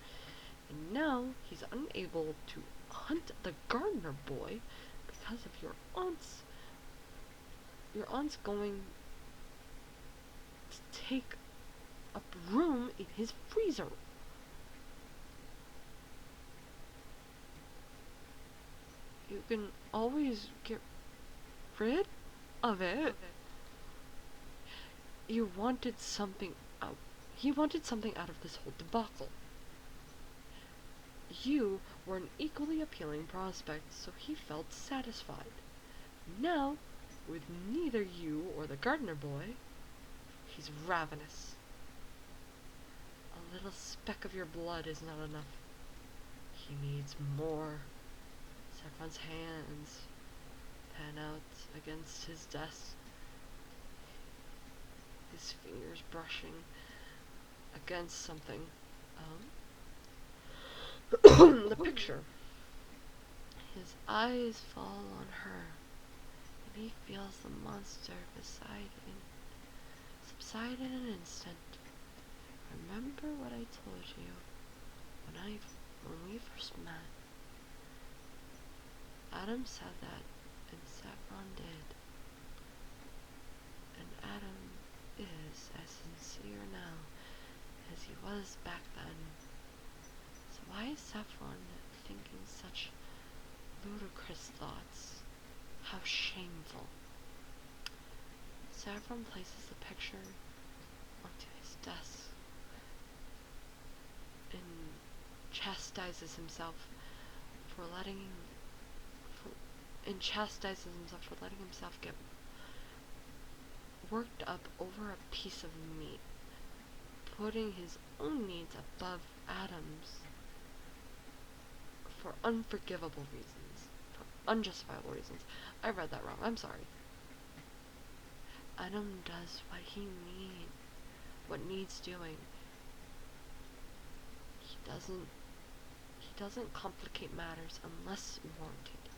And now he's unable to hunt the gardener boy because of your aunt's going to take up room in his freezer. You can always get rid of it. He wanted something out of this whole debacle. You were an equally appealing prospect, so he felt satisfied. Now, with neither you or the gardener boy, he's ravenous. A little speck of your blood is not enough. He needs more. Saffron's hands pan out against his desk, his fingers brushing against something. The picture. His eyes fall on her, and he feels the monster subside in an instant. Remember what I told you when we first met. Adam said that, and Saffron did. And Adam is as sincere now as he was back then. So why is Saffron thinking such ludicrous thoughts? How shameful. Saffron places the picture onto his desk and chastises himself for letting himself get worked up over a piece of meat, putting his own needs above Adam's for unforgivable reasons, for unjustifiable reasons. I read that wrong. I'm sorry. Adam does what needs doing. He doesn't complicate matters unless warranted.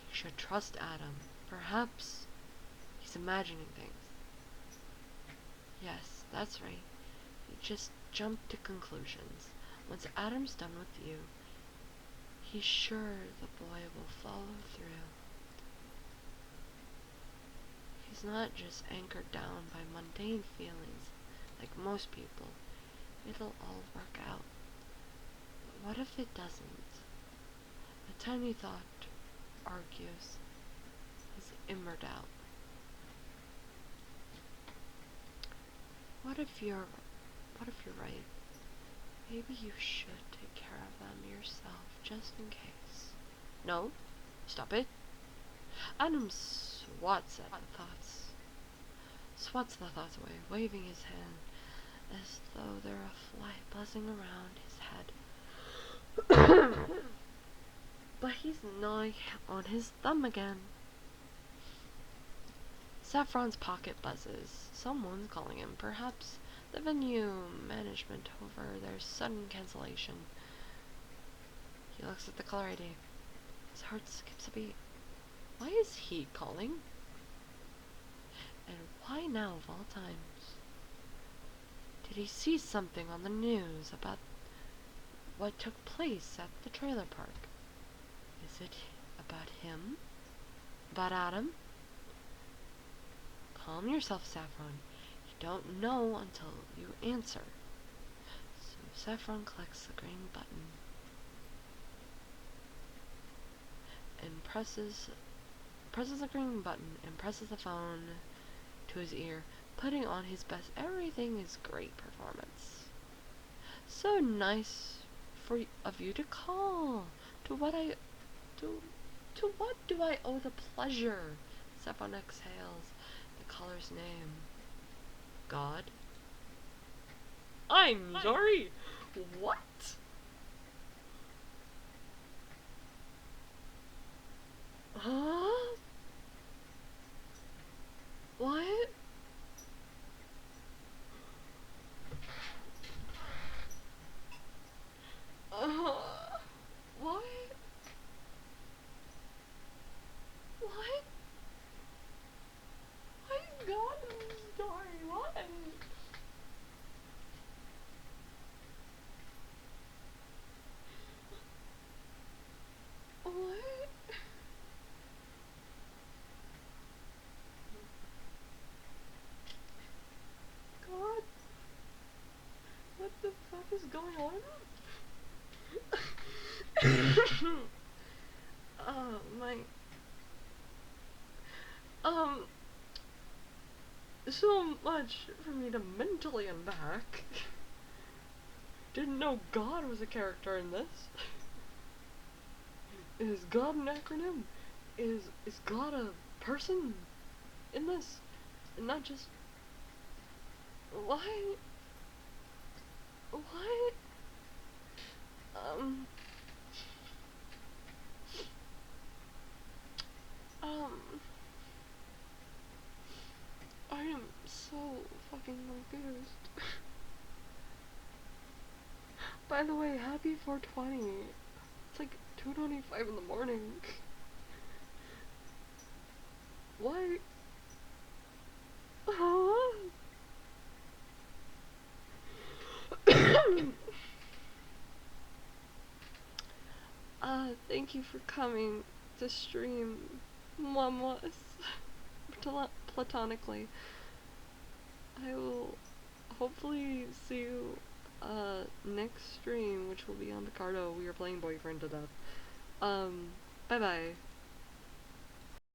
You should trust Adam. Perhaps he's imagining things. Yes, that's right. You just jump to conclusions. Once Adam's done with you, he's sure the boy will follow through. He's not just anchored down by mundane feelings like most people. It'll all work out. But what if it doesn't? A tiny thought argues his inner doubt. What if you're right? Maybe you should take care of them yourself, just in case. No, stop it. Adam swats the thoughts away, waving his hand as though they're a fly buzzing around his head. But he's gnawing on his thumb again. Saffron's pocket buzzes. Someone's calling him. Perhaps the venue management over their sudden cancellation. He looks at the caller ID. His heart skips a beat. Why is he calling? And why now of all times? Did he see something on the news about what took place at the trailer park? Is it about him? About Adam? Calm yourself, Saffron. You don't know until you answer. So Saffron clicks the green button and presses the green button and presses the phone to his ear, putting on his best everything is great performance. So nice of you to call. To what do I owe the pleasure? Saffron exhales the caller's name. God? I'm sorry. What? Huh? What? What? What? My God, I'm sorry. What? What? God? What the fuck is going on? My... So much for me to mentally unpack. Didn't know God was a character in this. Is God an acronym? Is God a person in this? And not just... What? What? I am so fucking confused. By the way, happy 420. It's like 2:25 in the morning. What? Huh? Thank you for coming to stream Mamos platonically. I will hopefully see you next stream, which will be on Picardo. We are playing Boyfriend to death. Bye bye.